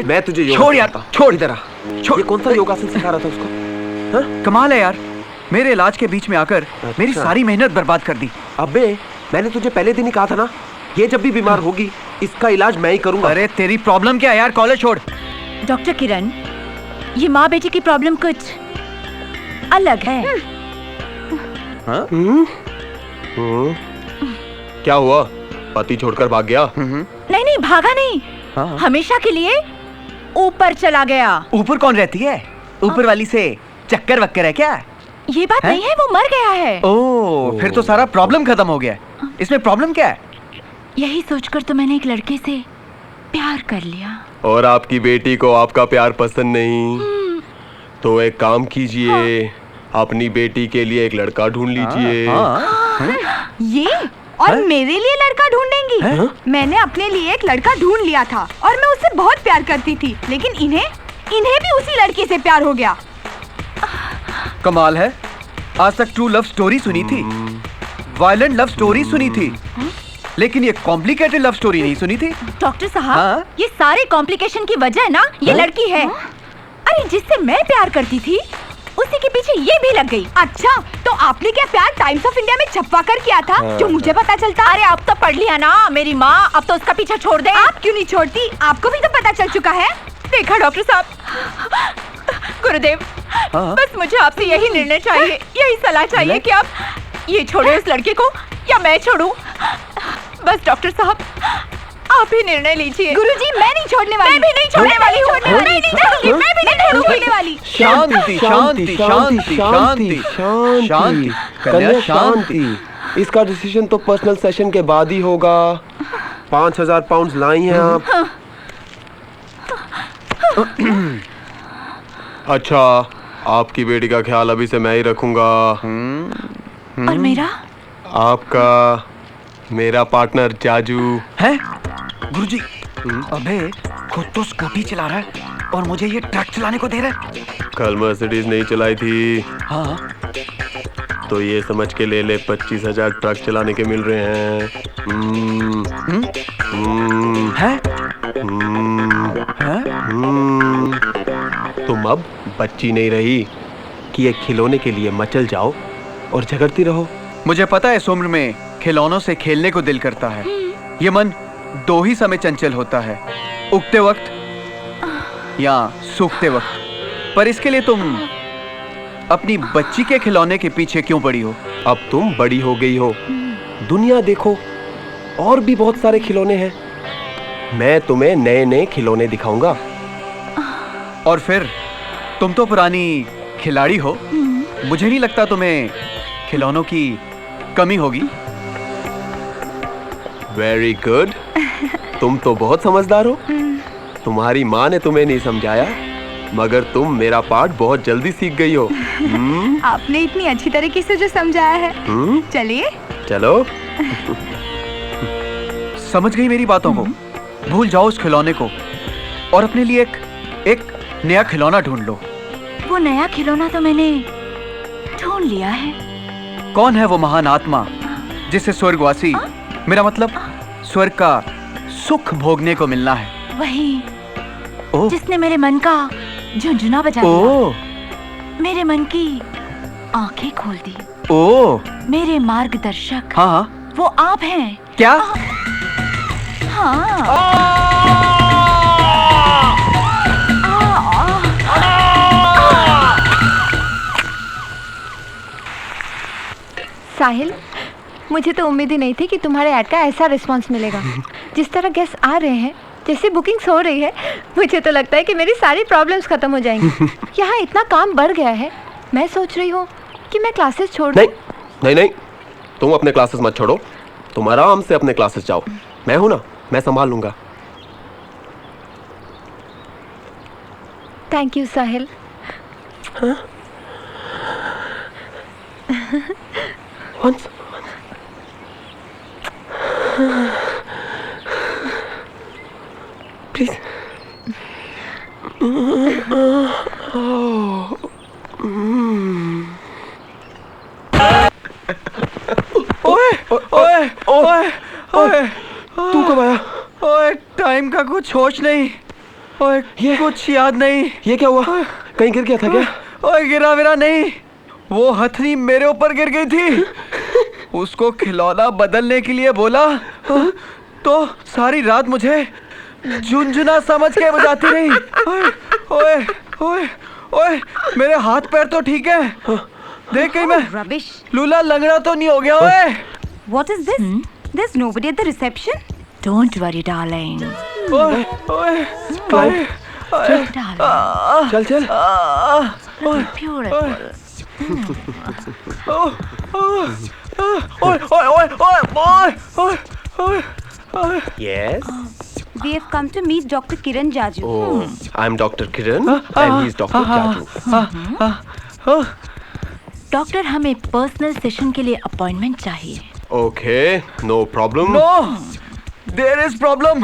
मैं तुझे योगा छोड़ यार, सिखाता हूँ। छोड़। इधर आ। छोड़। ये कौन सा योगासन सिखा रहा था उसको? हाँ? कमाल है यार, मेरे इलाज के बीच में आकर मेरी सारी मेहनत बर्बाद कर दी। अबे, मैंने तुझे पहले दिन ही कहा था ना, ये जब भी बीमार होगी इसका इलाज मैं ही करूंगा। अरे तेरी प्रॉब्लम क्या है यार, कॉलेज छोड़। डॉक्टर किरण, ये माँ बेटी की प्रॉब्लम कुछ अलग है। क्या हुआ? पति छोड़कर भाग गया? नहीं नहीं, भागा नहीं, हमेशा के लिए ऊपर चला गया। ऊपर कौन रहती है? ऊपर वाली से चक्कर वक्कर है क्या? ये बात नहीं है, वो मर गया है। ओह, फिर तो सारा प्रॉब्लम खत्म हो गया। इसमें प्रॉब्लम क्या है? यही सोचकर तो मैंने एक लड़के से प्यार कर लिया। और आपकी बेटी को आपका प्यार पसंद नहीं, तो एक काम कीजिए, अपनी बेटी के लिए एक लड़का ढूंढ लीजिए। ये और मेरे लिए लड़का ढूंढेंगी? मैंने अपने लिए एक लड़का ढूंढ लिया था और मैं उससे बहुत प्यार करती थी, लेकिन इन्हें भी उसी लड़के से प्यार हो गया। कमाल है, आज तक ट्रू लव स्टोरी सुनी थी, वायलेंट लव स्टोरी सुनी थी, लेकिन ये कॉम्प्लिकेटेड लव स्टोरी नहीं सुनी थी। डॉक्टर साहब, ये सारे कॉम्प्लिकेशन की वजह ना ये लड़की है। अरे जिससे मैं प्यार करती थी उसी के पीछे ये भी लग गई। अच्छा, तो आपने क्या प्यार टाइम्स ऑफ इंडिया में छपवा कर किया था, जो मुझे पता चलता? अरे अब तो पढ़ लिया ना मेरी माँ, अब तो उसका पीछा छोड़ दे। आप क्यों नहीं छोड़ती? आपको भी तो पता चल चुका है। देखा डॉक्टर साहब, गुरुदेव, बस मुझे आपसे यही निर्णय चाहिए, यही सलाह चाहिए कि आप ये छोड़े उस लड़के को या मैं छोड़ूं। बस डॉक्टर साहब, आप ही निर्णय लीजिए। गुरुजी, मैं नहीं छोड़ने वाली। मैं भी नहीं छोड़ने वाली हूँ। मैं नहीं छोड़ूंगी, मैं भी नहीं छोड़ने वाली। शांति शांति शांति शांति शांति कन्या शांति। इसका डिसीजन तो पर्सनल सेशन के बाद ही होगा। 5,000 पाउंड लाई हैं आप। अच्छा, आपकी बेटी का ख्याल अभी से मैं ही रखूंगा। और मेरा? आपका मेरा पार्टनर जाजू है। गुरुजी, अबे खुद तो स्कूटी चला रहा है और मुझे ये ट्रक चलाने को दे रहा है। कल मर्सिडीज नहीं चलाई थी, हाँ, तो ये समझ के ले ले 25,000 ट्रक चलाने के मिल रहे हैं। है? तुम अब बच्ची नहीं रही कि एक खिलौने के लिए मचल जाओ और झगड़ती रहो। मुझे पता है इस उम्र में खिलौनों से खेलने को दिल करता है। ये मन दो ही समय चंचल होता है, उगते वक्त या सूखते वक्त। पर इसके लिए तुम अपनी बच्ची के खिलौने के पीछे क्यों पड़ी हो? अब तुम बड़ी हो गई हो, दुनिया देखो, और भी बहुत सारे खिलौने हैं। मैं तुम्हें नए नए खिलौने दिखाऊंगा। और फिर तुम तो पुरानी खिलाड़ी हो, मुझे नहीं लगता तुम्हें खिलौनों की कमी होगी। वेरी गुड, तुम तो बहुत समझदार हो। तुम्हारी माँ ने तुम्हें नहीं समझाया, मगर तुम मेरा पार्ट बहुत जल्दी सीख गई हो। आपने इतनी अच्छी तरीके से जो समझाया है। चलिए चलो। समझ गई मेरी बातों को? भूल जाओ उस खिलौने को और अपने लिए एक नया खिलौना ढूंढ लो। वो नया खिलौना तो मैंने ढूंढ लिया है। कौन है वो महान आत्मा जिसे स्वर्गवासी, मेरा मतलब स्वर्ग का सुख भोगने को मिलना है? वही ओह, जिसने मेरे मन का झुंझुना बजा दिया, ओह, मेरे मन की आंखें खोल दी। ओह, मेरे मार्गदर्शक, हाँ, वो आप हैं। क्या? हाँ। साहिल, मुझे तो उम्मीद ही नहीं थी कि तुम्हारे ऐड का ऐसा रिस्पांस मिलेगा। जिस तरह गेस्ट आ रहे हैं, जैसे बुकिंग्स हो रही है, मुझे तो लगता है कि मेरी सारी प्रॉब्लम्स खत्म हो जाएंगी। यहाँ इतना काम बढ़ गया है, मैं सोच रही हूँ कि मैं क्लासेस छोड़ दूँ। नहीं, तुम अपने क्लासेस मत छोड़ो, तुम आराम से अपने क्लासेस जाओ। मैं हूं ना, मैं संभाल लूंगा। थैंक यू साहिल। ओए ओए ओए ओए तू कब आया? ओए टाइम का कुछ होश नहीं। ओए ये- कुछ याद नहीं। ये क्या हुआ? कहीं गिर गया था क्या? ओए गिरा विरा नहीं, वो हथनी मेरे ऊपर गिर गई थी। उसको खिलौना बदलने के लिए बोला तो सारी रात मुझे झुंझुना समझ के बजाती रही। ओए ओए ओए ओए मेरे हाथ पैर तो ठीक है, देख कहीं मैं Rubbish. लूला लंगड़ा तो नहीं हो गया। ओए What is this? There's nobody at the reception. Don't worry, darling. ओए ओए ओए चल चल। Beautiful. ओए ओए ओए ओए ओए ओए ओए Yes. We have come to meet Dr. Kiran Jaju. Oh, I'm Dr. Kiran and he's Dr. Jaju. Doctor, हमें पर्सनल सेशन के लिए अपॉइंटमेंट चाहिए। Okay, no problem. No, there is problem.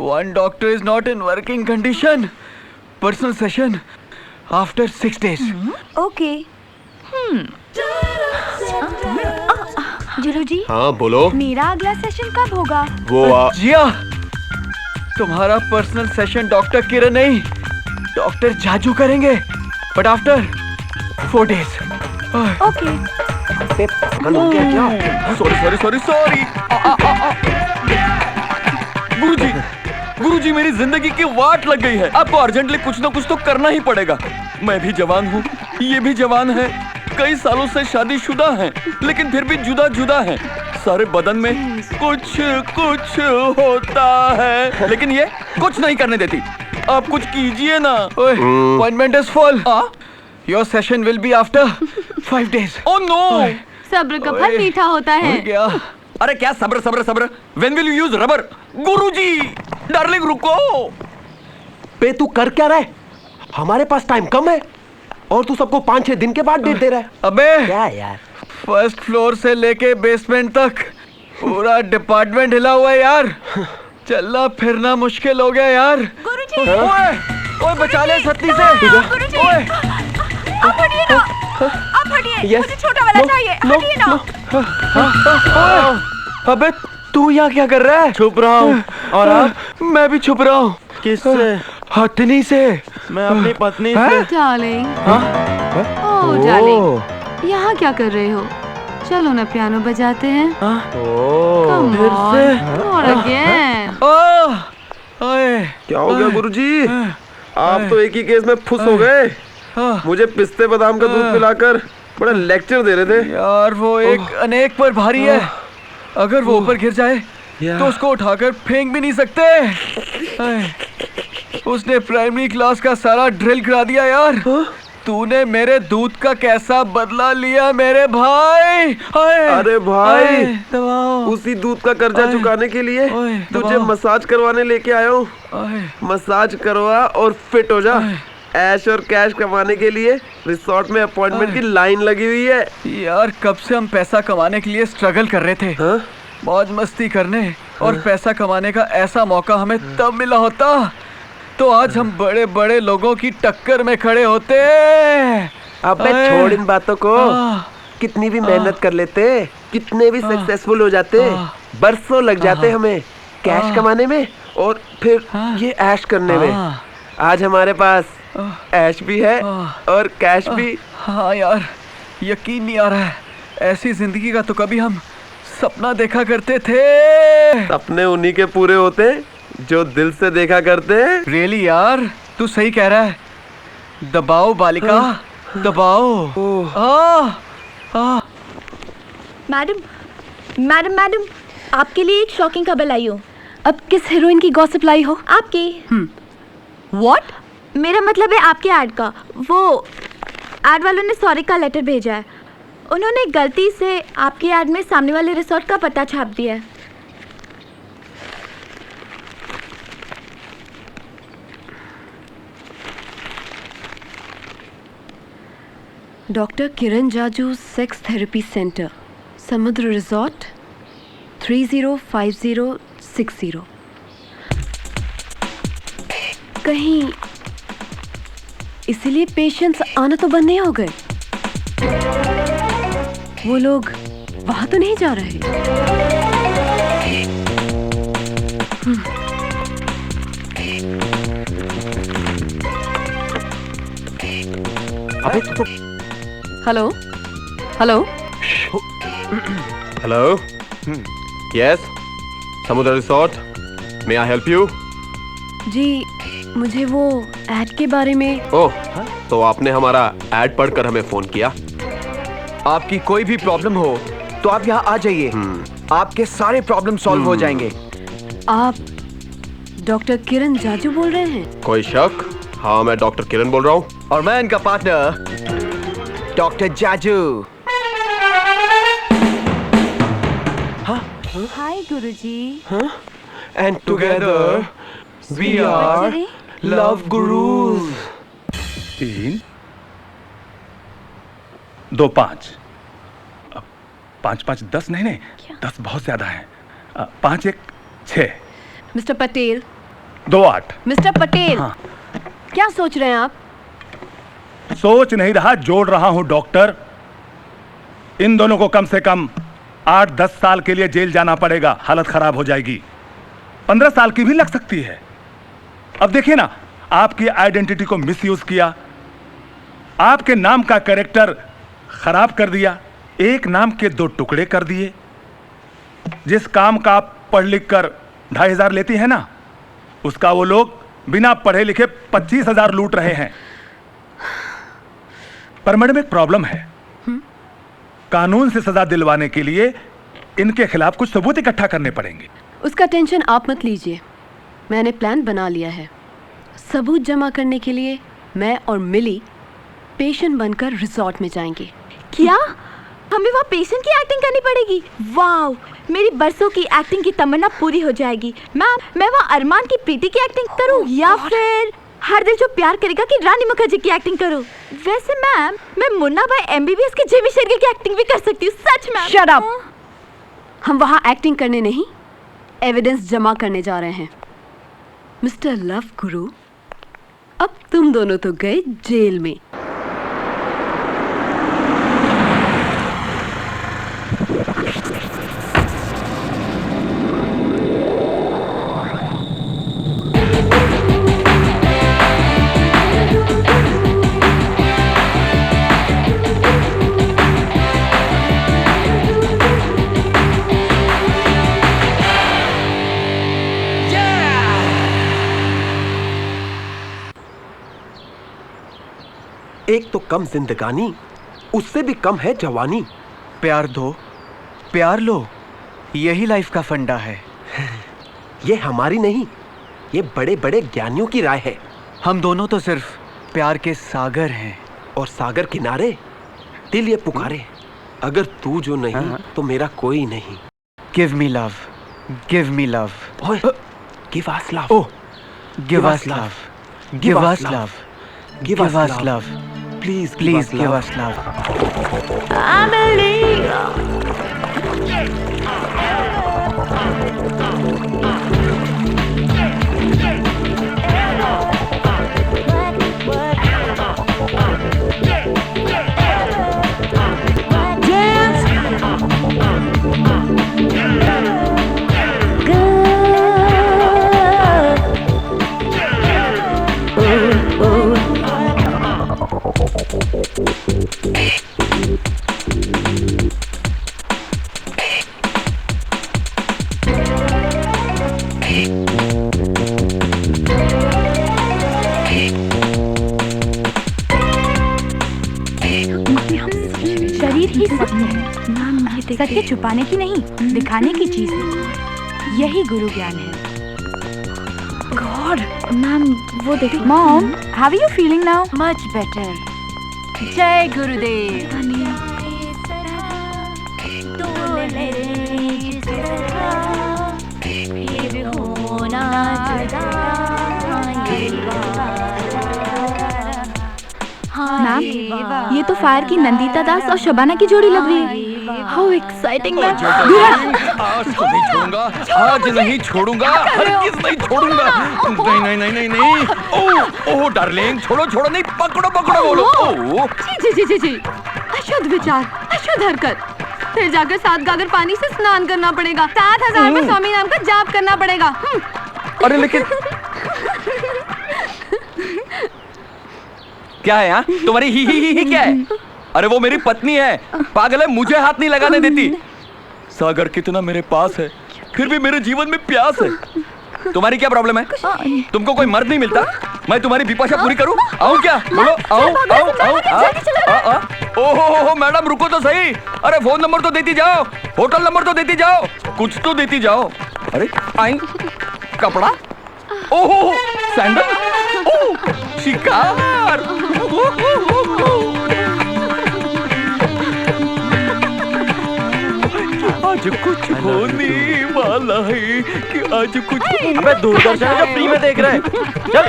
One doctor is not in working condition. Personal session after 6 days. Okay. Julu जी, हाँ बोलो। मेरा अगला session कब होगा? वो जिया, तुम्हारा पर्सनल सेशन डॉक्टर किरण नहीं, डॉक्टर जाजू करेंगे, बट आफ्टर 4 days. ओके। पागल हो गया क्या? Sorry sorry sorry sorry. Guruji मेरी जिंदगी की वाट लग गई है, आपको अर्जेंटली कुछ ना कुछ तो करना ही पड़ेगा। मैं भी जवान हूँ, ये भी जवान है, कई सालों से शादीशुदा हैं, लेकिन फिर भी जुदा जुदा हैं। सारे बदन में कुछ कुछ होता है, लेकिन ये कुछ नहीं करने देती। आप कुछ कीजिए ना। Appointment is full. Your session will be after 5 days. Oh no! सब्र का फल मीठा होता है। क्या? अरे क्या सब्र सब्र सब्र? When will you use rubber? Guruji, darling रुको। बे तू कर क्या रहा है? हमारे पास टाइम कम है और तू सबको 5-6 दिन के बाद डेट दे रहा है। अबे क्या यार? फर्स्ट फ्लोर से लेके बेसमेंट तक पूरा डिपार्टमेंट हिला हुआ है यार। चलना फिरना मुश्किल हो गया यार। गुरुजी, ओए ओए बचा ले छतरी से। गुरुजी। ओए आप हटिए ना, आप हटिए। मुझे छोटा वाला चाहिए, हटिए ना। अबे तू यहाँ क्या कर रहा है? छुप रहा हूँ। और आप? मैं भी छुप रहा हूँ। किससे? हथनी से। मैं अपनी पत्नी से। डार्लिंग, ओह डार्लिंग, यहाँ क्या कर रहे हो? चलो ना पियानो बजाते हैं। Come फिर on, से? not again. ओए क्या हो गया गुरुजी? आप तो एक ही केस में फुस हो गए। मुझे पिस्ते बादाम का दूध पिलाकर बड़ा लेक्चर दे रहे थे। यार वो एक अनेक पर भारी है, अगर वो ऊपर गिर जाए तो उसको उठाकर फेंक भी नहीं सकते। उसने प्राइमरी क्लास का सारा ड्रिल करा दिया यार। तूने मेरे दूध का कैसा बदला लिया मेरे भाई। अरे भाई, दबाओ। उसी दूध का कर्जा चुकाने के लिए ओए, तुझे दबाओ। मसाज करवाने लेके आया हूँ। मसाज करवा और फिट हो जा। ऐश और कैश कमाने के लिए रिसोर्ट में अपॉइंटमेंट की लाइन लगी हुई है। यार कब से हम पैसा कमाने के लिए स्ट्रगल कर रहे थे। मौज मस्ती करने और पैसा कमाने का ऐसा मौका हमें तब मिला होता तो आज हम बड़े बड़े लोगों की टक्कर में खड़े होते। अबे छोड़ इन बातों को। कितनी भी मेहनत कर लेते, कितने भी सक्सेसफुल हो जाते, बरसों लग जाते हमें कैश कमाने में और फिर ये ऐश करने में। आज हमारे पास ऐश भी है और कैश भी। हाँ यार, यकीन नहीं आ रहा है, ऐसी जिंदगी का तो कभी हम सपना देखा करते थे। सपने उन्हीं के पूरे होते जो दिल से देखा करते। रियली यार, तू सही कह रहा है। दबाओ बालिका, दबाओ। मैडम मैडम मैडम, आपके लिए एक शॉकिंग खबर लाई हूँ। अब किस हीरोइन की गॉसिप लाई हो? आपकी। What? मेरा मतलब है आपके ऐड का। वो ऐड वालों ने सॉरी का लेटर भेजा है। उन्होंने गलती से आपके ऐड में सामने वाले रिसोर्ट का पता छाप दिया है। डॉक्टर किरण जाजू सेक्स थेरेपी सेंटर, समुद्र रिजॉर्ट, 305060। कहीं इसीलिए पेशेंट्स आना तो बंद नहीं हो गए। वो लोग वहां तो नहीं जा रहे। अबे तो hello hello hello yes Samudra resort, may I help you? जी, मुझे वो ऐड के बारे में। ओह, तो आपने हमारा ऐड पढ़कर हमें फोन किया? आपकी कोई भी प्रॉब्लम हो तो आप यहाँ आ जाइए, आपके सारे प्रॉब्लम सॉल्व हो जाएंगे। आप डॉक्टर किरण जाजू बोल रहे हैं? कोई शक? हाँ, मैं डॉक्टर किरण बोल रहा हूँ। और मैं इनका partner doctor Jaju. Hi Guruji. And together we are love gurus. 3 2 5 5 5 10 नहीं 10 बहुत ज्यादा है। 5 1 6 मिस्टर पटेल। 2 8। मिस्टर पटेल, हाँ। क्या सोच रहे हैं आप? सोच नहीं रहा, जोड़ रहा हूं डॉक्टर। इन दोनों को कम से कम 8-10 साल के लिए जेल जाना पड़ेगा, हालत खराब हो जाएगी। 15 साल की भी लग सकती है। अब देखिए ना, आपकी आइडेंटिटी को मिसयूज किया, आपके नाम का कैरेक्टर खराब कर दिया, एक नाम के 2 टुकड़े कर दिए। जिस काम का आप पढ़ लिख कर 2500 लेती है ना, उसका वो लोग बिना पढ़े लिखे 25,000 लूट रहे हैं। पर मैडम एक प्रॉब्लम है। कानून से सजा दिलवाने के लिए इनके खिलाफ कुछ सबूत इकट्ठा करने पड़ेंगे। उसका टेंशन आप मत लीजिए, मैंने प्लान बना लिया है। सबूत जमा करने के लिए मैं और मिली पेशेंट बनकर रिसोर्ट में जाएंगे। क्या हमें वहाँ पेशेंट की एक्टिंग करनी पड़ेगी? वाओ, मेरी बरसों की एक्टिंग की तमन्ना पूरी हो जाएगी। मैं वहाँ अरमान की प्रीति की एक्टिंग करूँ या फिर हर दिल जो प्यार करेगा की रानी मुखर्जी की एक्टिंग करूँ? वैसे मैम, मैं मुन्ना भाई MBBS के जेमी शेरगिल की एक्टिंग भी कर सकती हूँ। सच मैम। Shut up. हम वहाँ एक्टिंग करने नहीं, एविडेंस जमा करने जा रहे हैं। मिस्टर लव गुरु, अब तुम दोनों तो गए जेल में। एक तो कम जिंदगानी, उससे भी कम है जवानी। प्यार दो, प्यार लो, यही लाइफ का फंडा है। ये हमारी नहीं, ये बड़े बड़े ज्ञानियों की राय है। हम दोनों तो सिर्फ प्यार के सागर हैं। और सागर किनारे दिल ये पुकारे, अगर तू जो नहीं तो मेरा कोई नहीं। Give me love, give me love. Give us love. Oh, give us love, give us love, give us love. Please please give us love. शरीर ही सत्य है मैम, ये सत्य छुपाने की नहीं, दिखाने की चीज है। यही गुरु ज्ञान है। गॉड मैम, वो देखो। Mom, how are you feeling now? Much better. जय गुरुदेव। मैम, ये तो फायर की नंदिता दास और शबाना की जोड़ी लग रही है। How exciting ma'am. आज तो नहीं छोड़ूंगा, आज नहीं छोड़ूंगा, हरगिज़ नहीं छोड़ूंगा। नहीं नहीं नहीं नहीं नहीं। ओह डार्लिंग, छोड़ो छोड़ो नहीं, पकड़ो पकड़ो बोलो। ओह जी अशुद्ध विचार, अशुद्ध हरकत। फिर जाकर 7 गागर पानी से स्नान करना पड़ेगा, 7000 में स्वामी नाम का जाप करना पड़ेगा। अरे लेकिन क्या है यहाँ तुम्हारी ही क्या है? अरे वो मेरी पत्नी है, पागल है, मुझे हाथ नहीं लगाने देती। सागर कितना मेरे पास है, फिर भी मेरे जीवन में प्यास है। तुम्हारी क्या प्रॉब्लम है? तुमको कोई मर्द नहीं मिलता? मैं तुम्हारी विपाशा पूरी करूं? आऊं क्या? बोलो आओ। ओहो मैडम रुको तो सही। अरे फोन नंबर तो देती जाओ, होटल नंबर तो देती जाओ, कुछ तो देती जाओ। अरे आई कपड़ा, ओहो सैंडल, ओह शिकार। आज कुछ होने वाला है कि आज कुछ। अबे दूरदर्शन है जो फ्री में देख रहे हैं। चल।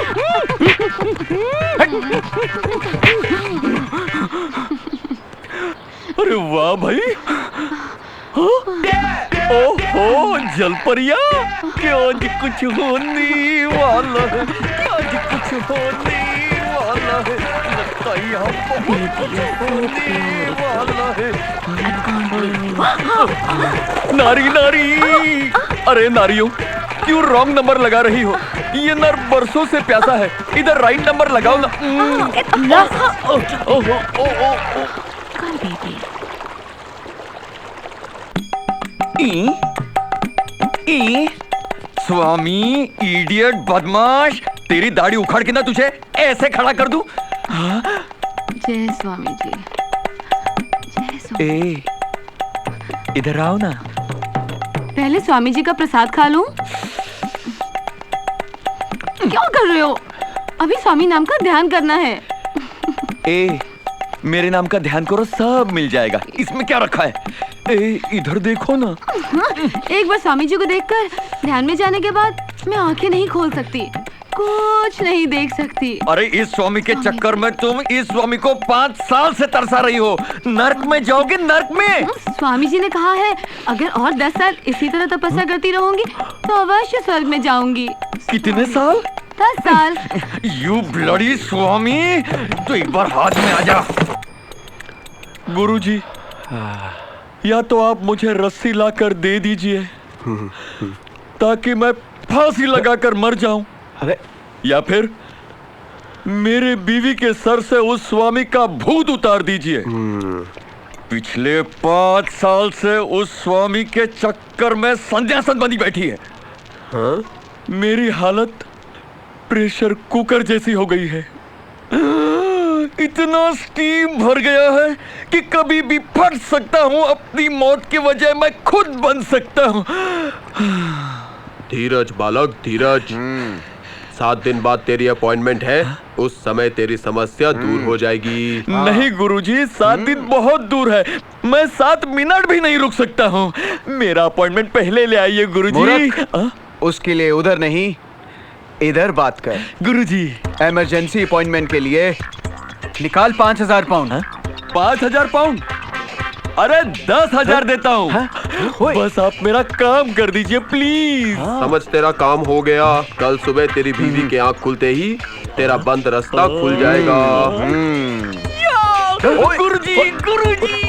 अरे वाह भाई, ओहो जलपरिया, कि आज कुछ होने वाला है, कि आज कुछ होने वाला है, लगता है यहाँ बहुत कुछ होने वाला है। नारी नारी, अरे नारियों क्यों रॉन्ग नंबर लगा रही हो? ये नर बरसों से प्यासा है, इधर राइट नंबर लगाओ ना। स्वामी इडियट बदमाश, तेरी दाढ़ी उखाड़ के ना तुझे ऐसे खड़ा कर दूं। जय स्वामी जी, जय स्वामी। ए, इधर आओ ना। पहले स्वामी जी का प्रसाद खा लूं। क्या कर रहे हो? अभी स्वामी नाम का ध्यान करना है। ए, मेरे नाम का ध्यान करो, सब मिल जाएगा। इसमें क्या रखा है? ए, इधर देखो ना। एक बार स्वामी जी को देखकर ध्यान में जाने के बाद मैं आंखें नहीं खोल सकती, कुछ नहीं देख सकती। अरे इस स्वामी के चक्कर में तुम इस स्वामी को 5 साल से तरसा रही हो। नर्क में जाओगे, नर्क में। स्वामी जी ने कहा है अगर और 10 साल इसी तरह तपस्या करती रहूंगी तो अवश्य स्वर्ग में जाऊंगी। कितने साल? 10 साल। यू ब्लडी स्वामी, तो एक बार हाथ में आ जा। गुरुजी, या तो आप मुझे रस्सी लाकर दे दीजिए ताकि मैं फांसी लगाकर मर जाऊं, अरे या फिर मेरे बीवी के सर से उस स्वामी का भूत उतार दीजिए। पिछले 5 साल से उस स्वामी के चक्कर में संध्यासन बनी बैठी है। हाँ? मेरी हालत प्रेशर कुकर जैसी हो गई है। इतना स्टीम भर गया है कि कभी भी फट सकता हूँ। अपनी मौत की वजह मैं खुद बन सकता हूँ। धीरज बालक, धीरज। 7 दिन बाद तेरी अपॉइंटमेंट है, उस समय तेरी समस्या दूर हो जाएगी। नहीं गुरुजी, 7 दिन बहुत दूर है, मैं 7 मिनट भी नहीं रुक सकता हूँ। मेरा अपॉइंटमेंट पहले ले आइए गुरुजी। उसके लिए उधर नहीं, इधर बात कर। गुरुजी, इमरजेंसी अपॉइंटमेंट के लिए निकाल 5000 पाउंड। 5000 पाउंड? अरे 10,000 देता हूँ। बस आप मेरा काम कर दीजिए प्लीज। समझ, तेरा काम हो गया। कल सुबह तेरी बीवी के आँख खुलते ही तेरा बंद रास्ता खुल जाएगा। गुरुजी, गुरुजी।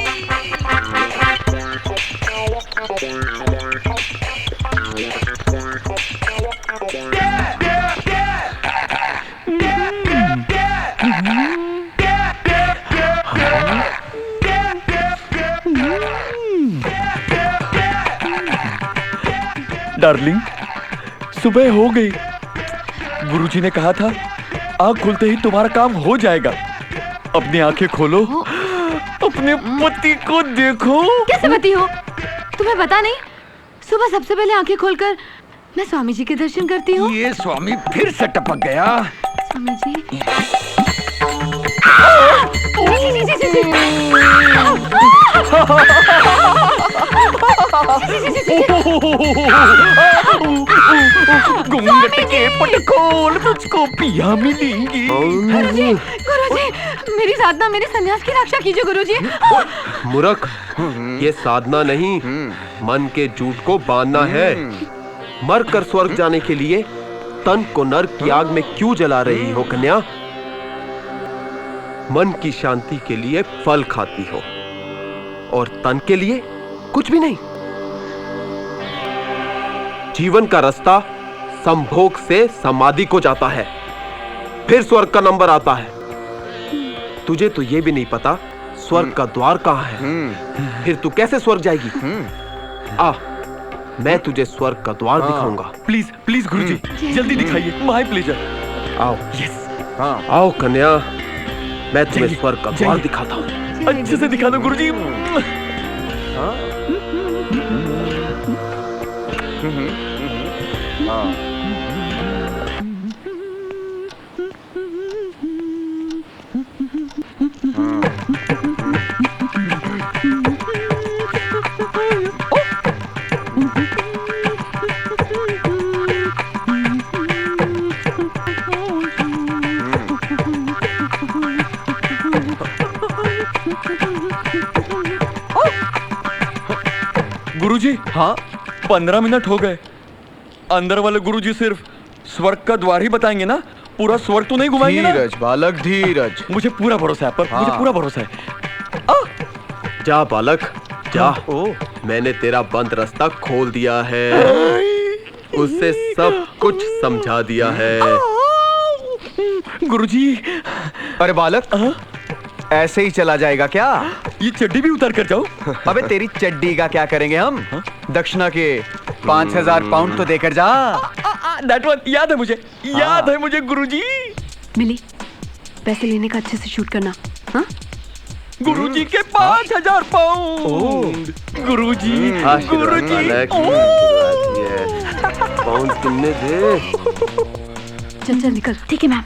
डार्लिंग, सुबह हो गई। गुरुजी ने कहा था आँख खुलते ही तुम्हारा काम हो जाएगा। अपनी आंखें खोलो, अपने पति को देखो। कैसे पति हो? तुम्हें पता नहीं, सुबह सबसे पहले आंखें खोलकर मैं स्वामी जी के दर्शन करती हूँ। ये स्वामी फिर से टपक गया। स्वामी जी। घूंघट के पट खोल, मुझको पिया मिलेंगी। गुरुजी, मेरी साधना, मेरे सन्यास की रक्षा कीजिए गुरुजी। मूर्ख, ये साधना नहीं, मन के झूठ को बांधना है। मर कर स्वर्ग जाने के लिए तन को नरक की आग में क्यों जला रही हो कन्या? मन की शांति के लिए फल खाती हो और तन के लिए कुछ भी नहीं। जीवन का रास्ता संभोग से समाधि को जाता है, फिर स्वर्ग का नंबर आता है। तुझे तो ये भी नहीं पता स्वर्ग का द्वार कहाँ है, फिर तू कैसे स्वर्ग जाएगी? आ, मैं तुझे स्वर्ग का द्वार दिखाऊंगा। प्लीज प्लीज गुरुजी, जल्दी दिखाइए, माय प्लेजर। आओ। यस। आओ कन्या, मैं तुम्हें स्वर्ग का द्वार दिखाता हूँ। अच्छे से दिखा दो गुरुजी। गुरुजी, हाँ 15 मिनट हो गए। अंदर वाले गुरुजी सिर्फ स्वर्ग का द्वार ही बताएंगे ना, पूरा स्वर्ग तो नहीं घुमाएंगे ना? धीरज बालक, धीरज। मुझे पूरा भरोसा है, पर मुझे पूरा भरोसा है। जा बालक जा, मैंने तेरा बंद रास्ता खोल दिया है, उससे सब कुछ समझा दिया है। गुरुजी, अरे बालक, ऐसे ही चला जाएगा क्या? ये चड्डी भी उतार कर जाओ। अबे तेरी चड्डी का क्या करेंगे हम? दक्षिणा के 5000 पाउंड तो देकर जा। दैट वन याद है मुझे, याद है मुझे गुरुजी। मिली, पैसे लेने का अच्छे से शूट करना। हाँ? गुरुजी के 5000 पाउंड। गुरुजी, गुरुजी। पाउंड कितने थे? चल चल निकल। ठीक है मैम।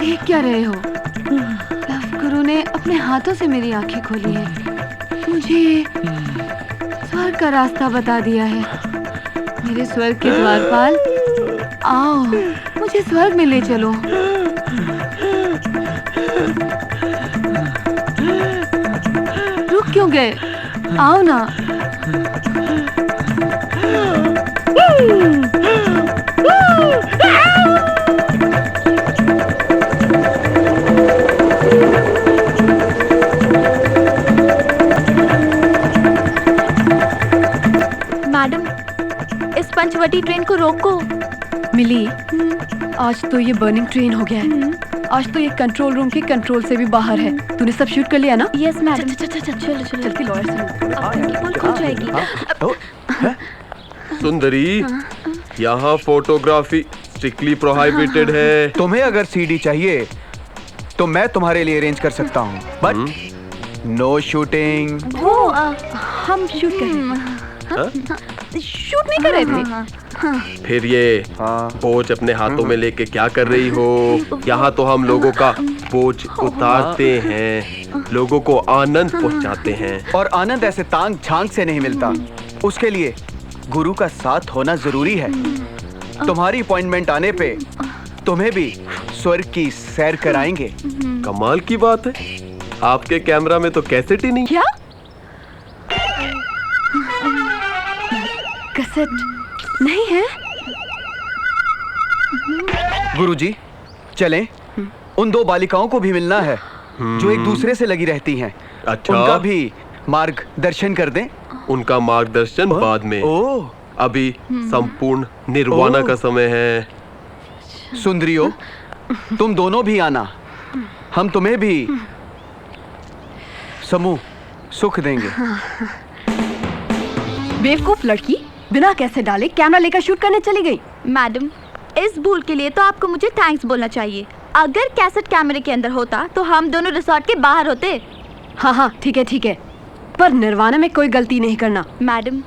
देख क्या रहे हो? लव गुरु ने अपने हाथों से मेरी आंखें खोली है, मुझे स्वर्ग का रास्ता बता दिया है। मेरे स्वर्ग के द्वारपाल, आओ मुझे स्वर्ग में ले चलो। रुक क्यों गए? आओ ना। मैडम, इस पंचवटी ट्रेन को रोको। मिली, आज तो ये बर्निंग ट्रेन हो गया है। आज तो ये कंट्रोल रूम के कंट्रोल से भी बाहर है। तूने सब शूट कर लिया ना? Yes madam. चलो चलती लॉयर से खो जाएगी। सुंदरी, यहाँ फोटोग्राफी स्ट्रिक्टली प्रोहिबिटेड है। तुम्हें अगर सीडी चाहिए तो मैं तुम्हारे लिए अरेंज कर सकता हूँ, बट नो शूटिंग। वो हम शूट कर रहे थे। शूट नहीं कर रहे थे। फिर ये बोझ अपने हाथों में लेके क्या कर रही हो? यहाँ तो हम लोगों का बोझ उतारते हैं, लोगों को आनंद पहुँचाते हैं। और आनंद ऐसे तांग झांग से नहीं मिलता, उसके लिए गुरु का साथ होना जरूरी है। तुम्हारी अपॉइंटमेंट आने पे तुम्हें भी स्वर्ग की सैर कराएंगे। कमाल की बात है, आपके कैमरा में तो कैसेट ही नहीं। क्या? कैसेट नहीं है? गुरुजी, चलें। उन दो बालिकाओं को भी मिलना है जो एक दूसरे से लगी रहती हैं। अच्छा, उनका भी मार्गदर्शन कर दें। उनका मार्गदर्शन बाद में। अभी संपूर्ण निर्वाणा का समय है। सुंदरियों, तुम दोनों भी आना, हम तुम्हें भी समूह सुख देंगे। बेवकूफ लड़की, बिना कैसे डाले कैमरा लेकर शूट करने चली गई। मैडम, इस भूल के लिए तो आपको मुझे थैंक्स बोलना चाहिए। अगर कैसेट कैमरे के अंदर होता तो हम दोनों रिसोर्ट के बाहर होते। हाँ ठीक है, पर निर्वाणा में कोई गलती नहीं करना। मैडम,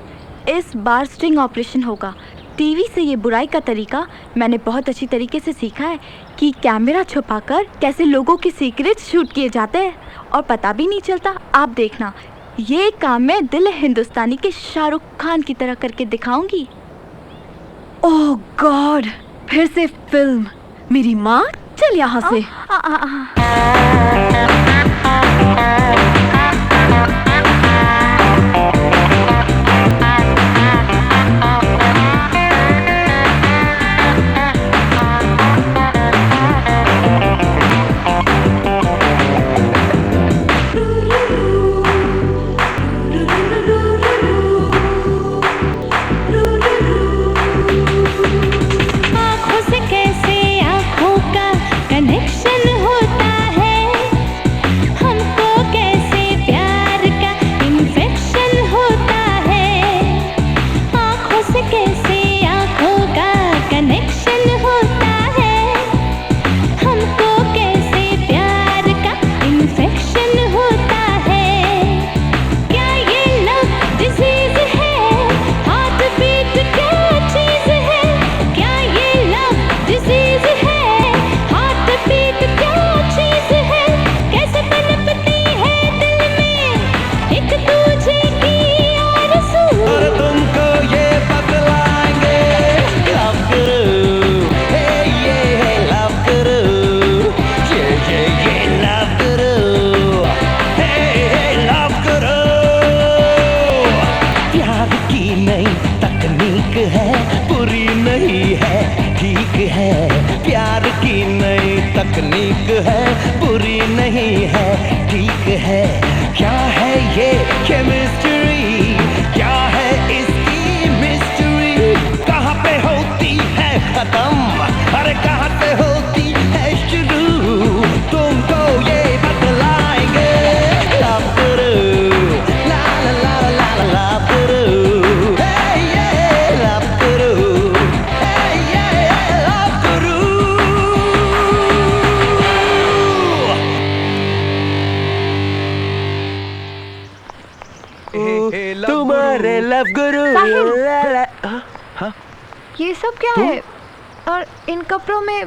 इस बार स्ट्रिंग ऑपरेशन होगा। टीवी से ये बुराई का तरीका मैंने बहुत अच्छी तरीके से सीखा है कि कैमरा छुपाकर कैसे लोगों के सीक्रेट शूट किए जाते हैं और पता भी नहीं चलता। आप देखना, ये काम मैं दिल हिंदुस्तानी के शाहरुख खान की तरह करके दिखाऊंगी। ओह गॉड, फिर से फिल्म। मेरी माँ, चल यहाँ से। आँखों से कैसे आँखों का कनेक्शन होता है, हमको कैसे प्यार का इन्फेक्शन होता है। आँखों से कैसे आँखों का कनेक्शन होता है, हमको कैसे प्यार का इन्फेक्शन होता है। क्या ये लव डिजीज है, हार्ट बीट क्या चीज है। क्या ये लव डिजीज है, हार्ट बीट क्या चीज है। कैसे पनपती है दिल में एक दूजे की आरज़ू। और तुमको ये बतलाएंगे, लव करो, हे ये लव करो, ये लव करो, हे लव करो। प्यार की नई तकनीक है, बुरी नहीं है, ठीक है। प्यार की नई तकनीक है, बुरी नहीं है, ठीक है। क्या है ये केमिस्ट्री, क्या है इसकी मिस्ट्री। कहाँ पे होती है खत्म, अरे कहाँ से होती है शुरू। तुमको ये बतलाएंगे, लव करो, ला ला ला ला ला लव करो, हे ये लव करो, हे ये लव करो। तुम्हारे लव गुरु। ये सब क्या है? और इन कपड़ों में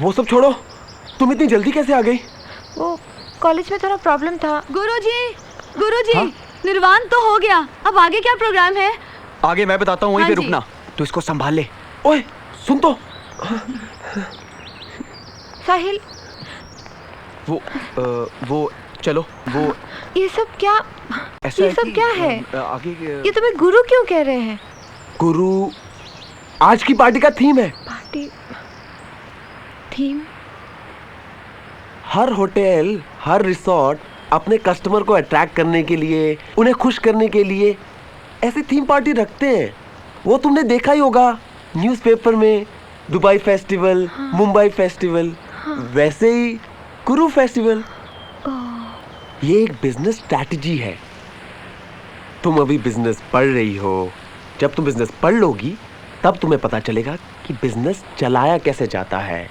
वो सब छोड़ो, तुम इतनी जल्दी कैसे आ गई? वो कॉलेज में थोड़ा प्रॉब्लम था। गुरुजी, निर्वाण तो हो गया, अब आगे क्या प्रोग्राम है? आगे मैं बताता हूँ, वहीं हाँ पे जी। रुकना। तू इसको संभाल ले। ओए सुन तो। साहिल, वो चलो, वो ये सब क्या, ऐसा ये है सब कि, क्या है? आगे ये तुम्हें गुरु क्यों कह रहे हैं? गुरु आज की पार्टी का थीम है। Party theme? हर होटल, हर रिसोर्ट अपने कस्टमर को अट्रैक्ट करने के लिए, उन्हें खुश करने के लिए ऐसी थीम पार्टी रखते हैं। वो तुमने देखा ही होगा न्यूज़पेपर में, दुबई फेस्टिवल, मुंबई फेस्टिवल, वैसे ही गुरु फेस्टिवल। ये एक बिजनेस स्ट्रैटेजी है। तुम अभी बिजनेस पढ़ रही हो, जब तुम बिजनेस पढ़ लोगी तब तुम्हें पता चलेगा कि बिजनेस चलाया कैसे जाता है।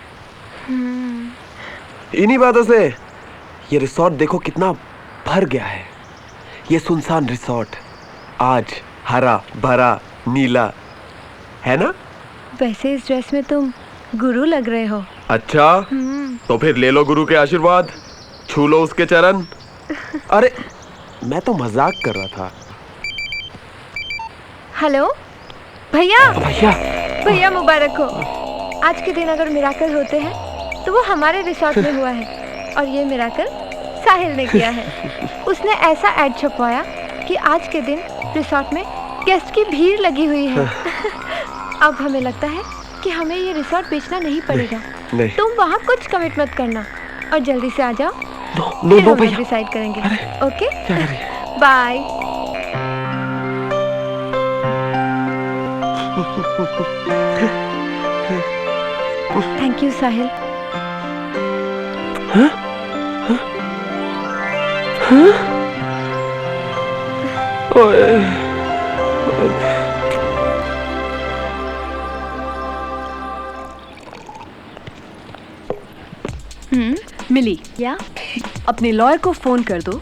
इन्हीं बातों से ये रिसोर्ट देखो कितना भर गया है। ये सुनसान रिसोर्ट आज हरा भरा नीला है ना? वैसे इस ड्रेस में तुम गुरु लग रहे हो। अच्छा, तो फिर ले लो गुरु के आशीर्वाद, छू लो उसके चरण। अरे मैं तो मजाक कर रहा था। हेलो भैया, भैया भैया मुबारक हो। आज के दिन अगर मिराकल होते हैं तो वो हमारे रिसोर्ट में हुआ है, और ये मिराकल साहिल ने किया है। उसने ऐसा ऐड छपवाया कि आज के दिन रिसोर्ट में गेस्ट की भीड़ लगी हुई है। अब हमें लगता है कि हमें ये रिसोर्ट बेचना नहीं पड़ेगा। नहीं। तुम वहाँ कुछ कमिट मत करना और जल्दी से आ जाओ। नो फिर हम भैया, डिसाइड करेंगे। Okay, bye. Thank you Sahil. Mili, या अपने लॉयर को फोन कर दो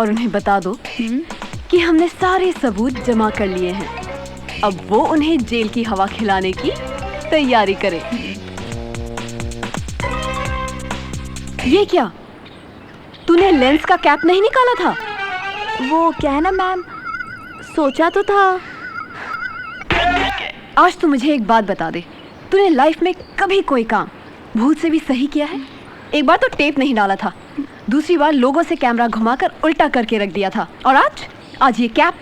और उन्हें बता दो कि हमने सारे सबूत जमा कर लिए हैं। अब वो उन्हें जेल की हवा खिलाने की तैयारी करे। ये क्या, तूने लेंस का कैप नहीं निकाला था? वो क्या है ना मैम, सोचा तो था। आज तू मुझे एक बात बता दे, तूने लाइफ में कभी कोई काम भूल से भी सही किया है? एक बार तो टेप नहीं डाला था, दूसरी बार लोगों से कैमरा घुमाकर उल्टा करके रख दिया था, और आज ये कैप।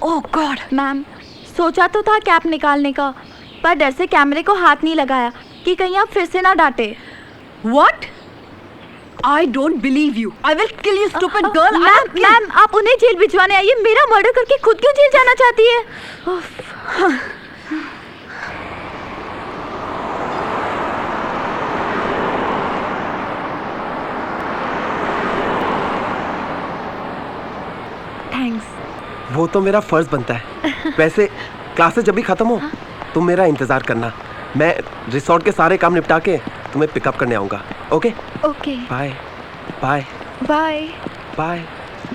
ओह गॉड। मैम, सोचा तो था कैप निकालने का, पर डर से कैमरे को हाथ नहीं लगाया कि कहीं आप फिर से ना डांटे। What? I don't believe you. I will kill you, stupid girl. Ma'am, आप उन्हें जेल भिजवाने आइए, मेरा मर्डर करके खुद क्यों जेल जाना चाहती है? थैंक्स। वो तो मेरा फर्ज बनता है। वैसे क्लासेस जब भी खत्म हो तुम मेरा इंतजार करना, मैं रिसोर्ट के सारे काम निपटा के तुम्हें पिकअप करने आऊंगा। Okay? Okay. Bye bye bye bye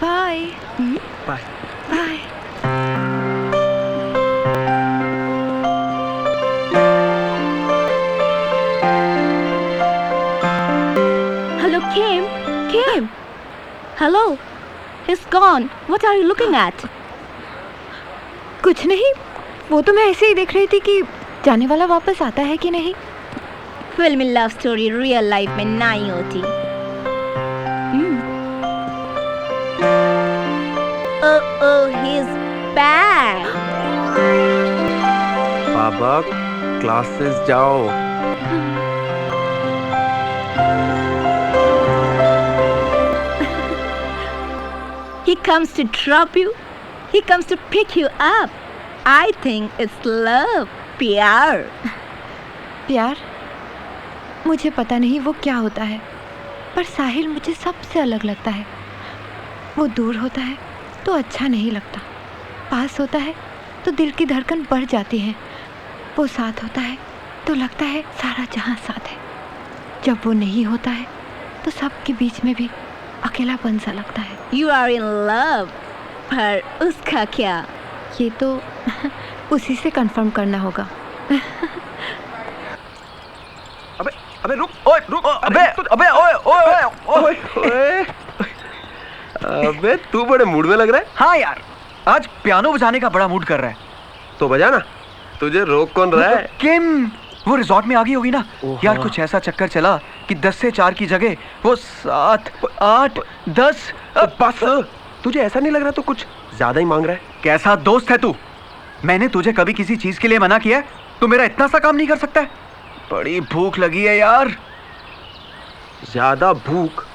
bye bye bye. Hello, Kim. Kim. Hello. He's gone. What are you looking at? कुछ नहीं, वो तो मैं ऐसे ही देख रही थी कि जाने वाला वापस आता है कि नहीं। फिल्मी लव स्टोरी रियल लाइफ में नहीं होती। Oh, he's back. बाबा क्लासेस जाओ। He comes to drop you. He comes to pick you up. I think it's love. प्यार। प्यार? मुझे पता नहीं वो क्या होता है, पर साहिल मुझे सबसे अलग लगता है। वो दूर होता है तो अच्छा नहीं लगता, पास होता है तो दिल की धड़कन बढ़ जाती है, वो साथ होता है तो लगता है सारा जहां साथ है, जब वो नहीं होता है तो सबके बीच में भी अकेलापन सा लगता है। You are in love. पर उसका क्या? ये तो उसी से कंफर्म करना होगा। अबे रुक, ओए रुक, अबे तू बड़े मूड में लग रहा है। हाँ यार, आज पियानो बजाने का बड़ा मूड कर रहा है। तो बजा ना, तुझे रोक कौन रहा है? किम वो रिजॉर्ट में आ गई होगी ना यार। कुछ ऐसा चक्कर चला कि 10 से 4 की जगह वो 7, 8, 10। बस तुझे ऐसा नहीं लग रहा तो कुछ ज्यादा ही मांग रहा है? कैसा दोस्त है तू? मैंने तुझे कभी किसी चीज के लिए मना किया है? तू मेरा इतना सा काम नहीं कर सकता है? बड़ी भूख लगी है यार। ज्यादा भूख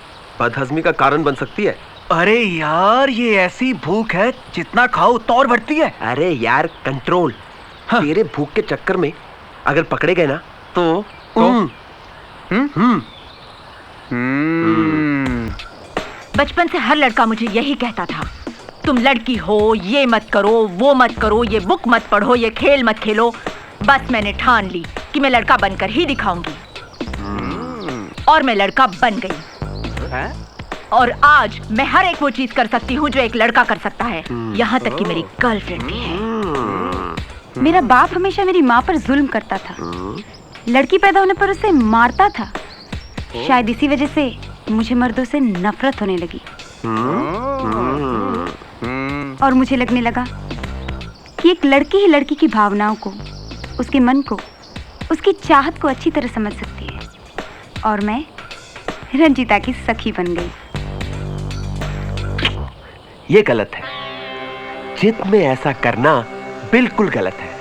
बदहजमी का कारण बन सकती है। अरे यार, ये ऐसी भूख है जितना खाओ उतना और बढ़ती है। अरे यार कंट्रोल। हाँ। तेरे भूख के चक्कर में अगर पकड़े गए ना तो बचपन से हर लड़का मुझे यही कहता था, तुम लड़की हो, ये मत करो, वो मत करो, ये बुक मत पढ़ो, ये खेल मत खेलो। बस मैंने ठान ली कि मैं लड़का बनकर ही दिखाऊंगी, और मैं लड़का बन गई। और आज मैं हर एक वो चीज कर सकती हूँ जो एक लड़का कर सकता है, यहाँ तक कि मेरी गर्लफ्रेंड भी है। मेरा बाप हमेशा मेरी माँ पर जुल्म करता था, लड़की पैदा होने पर उसे मारता था। शायद इसी वजह से मुझे मर्दों से नफरत होने लगी, और मुझे लगने लगा कि एक लड़की ही लड़की की भावनाओं को, उसके मन को, उसकी चाहत को अच्छी तरह समझ सकती है, और मैं रंजीता की सखी बन गई। ये गलत है। जिद में ऐसा करना बिल्कुल गलत है।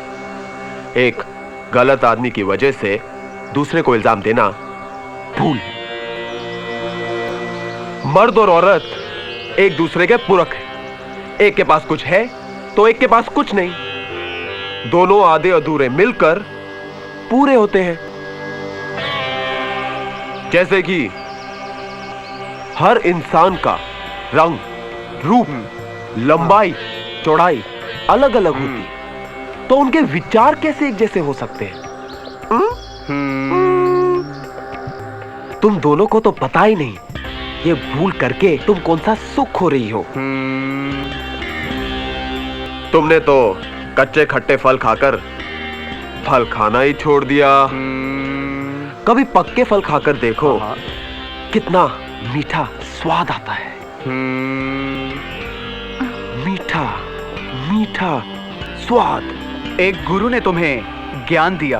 एक गलत आदमी की वजह से दूसरे को इल्जाम देना भूल है। मर्द और औरत एक दूसरे के पूरक हैं। एक के पास कुछ है तो एक के पास कुछ नहीं। दोनों आधे अधूरे मिलकर पूरे होते हैं। जैसे कि हर इंसान का रंग, रूप, लंबाई, चौड़ाई अलग अलग होती है, तो उनके विचार कैसे एक जैसे हो सकते हैं? तुम दोनों को तो पता ही नहीं ये भूल करके तुम कौन सा सुख खो रही हो। तुमने तो कच्चे खट्टे फल खाकर फल खाना ही छोड़ दिया। कभी पक्के फल खाकर देखो कितना मीठा स्वाद आता है। मीठा मीठा स्वाद। एक गुरु ने तुम्हें ज्ञान दिया,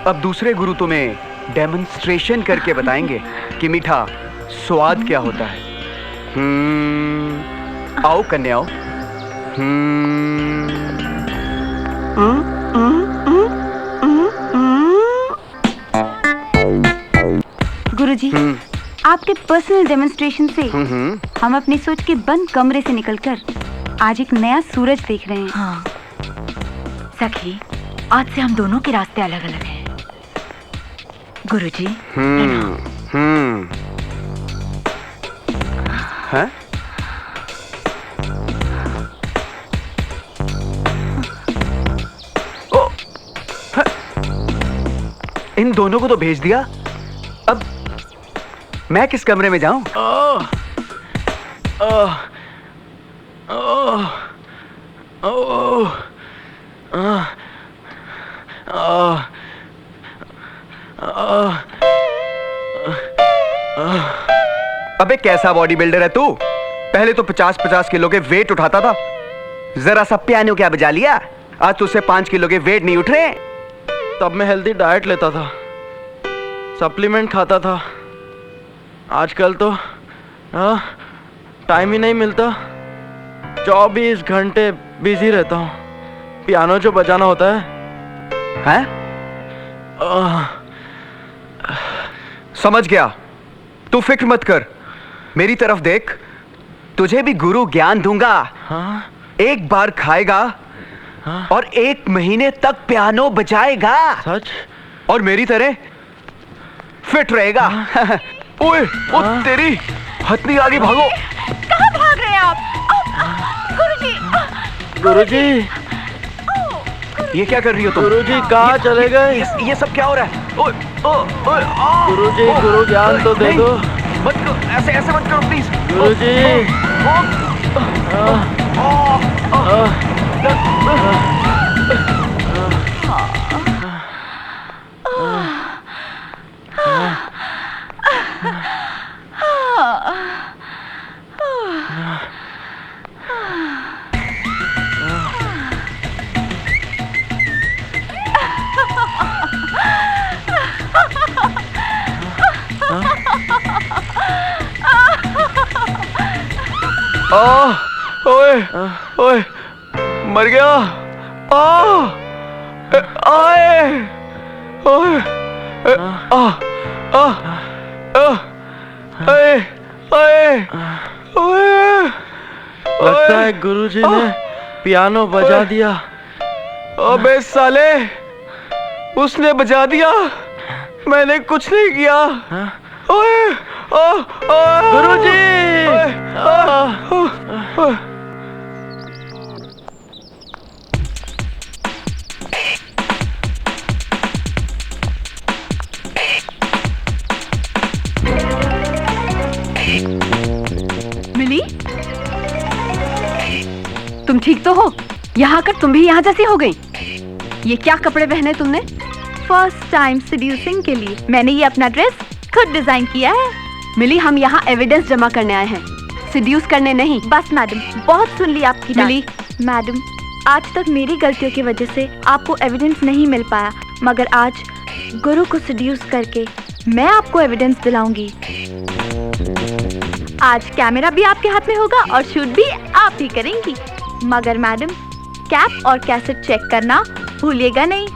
अब दूसरे गुरु तुम्हें डेमोन्स्ट्रेशन करके बताएंगे कि मीठा स्वाद क्या होता है। आओ कन्याओं। गुरुजी, आपके पर्सनल डेमोन्स्ट्रेशन से हम अपनी सोच के बंद कमरे से निकलकर आज एक नया सूरज देख रहे हैं। हाँ सखी, आज से हम दोनों के रास्ते अलग अलग हैं। गुरुजी हैं? ओ, हैं? इन दोनों को तो भेज दिया, अब मैं किस कमरे में जाऊं? अबे कैसा बॉडी बिल्डर है तू? पहले तो 50-50 किलो के वेट उठाता था, जरा सा पियानो क्या बजा लिया, आज तुझसे 5 किलो के वेट नहीं उठ रहे। तब मैं हेल्दी डाइट लेता था, सप्लीमेंट खाता था। आजकल तो टाइम ही नहीं मिलता, 24 घंटे बिजी रहता हूँ। पियानो जो बजाना होता है, समझ गया, तू फिक्र मत कर, मेरी तरफ देख, तुझे भी गुरु ज्ञान दूंगा। एक बार खाएगा और 1 महीने तक पियानो बजाएगा। सच? और मेरी तरह फिट रहेगा। ओए, ओ तेरी हथनी आगे भागो। कहाँ भाग रहे हैं आप? गुरुजी, गुरुजी, ये क्या कर रही हो तुम? गुरुजी कहाँ चले गए? ये सब क्या हो रहा है? ओए, गुरुजी, गुरु ज्ञान तो दे दो। मत करो, ऐसे मत करो प्लीज। गुरुजी, ओए, ओए, मर गया। आए, ओए, लगता है गुरुजी ने पियानो बजा दिया। अबे साले, उसने बजा दिया, मैंने कुछ नहीं किया। ओए, गुरुजी! मिली, तुम ठीक तो हो? यहाँ आकर तुम भी यहाँ जैसी हो गई। ये क्या कपड़े पहने तुमने? फर्स्ट टाइम सेड्यूसिंग के लिए मैंने ये अपना ड्रेस खुद डिजाइन किया है। मिली, हम यहाँ एविडेंस जमा करने आए हैं, सेड्यूस करने नहीं। बस मैडम, बहुत सुन ली आपकी मिली। मैडम, आज तक मेरी गलतियों की वजह से आपको एविडेंस नहीं मिल पाया, मगर आज गुरु को सेड्यूस करके मैं आपको एविडेंस दिलाऊंगी। आज कैमरा भी आपके हाथ में होगा और शूट भी आप ही करेंगी, मगर मैडम कैप और कैसेट चेक करना भूलिएगा नहीं।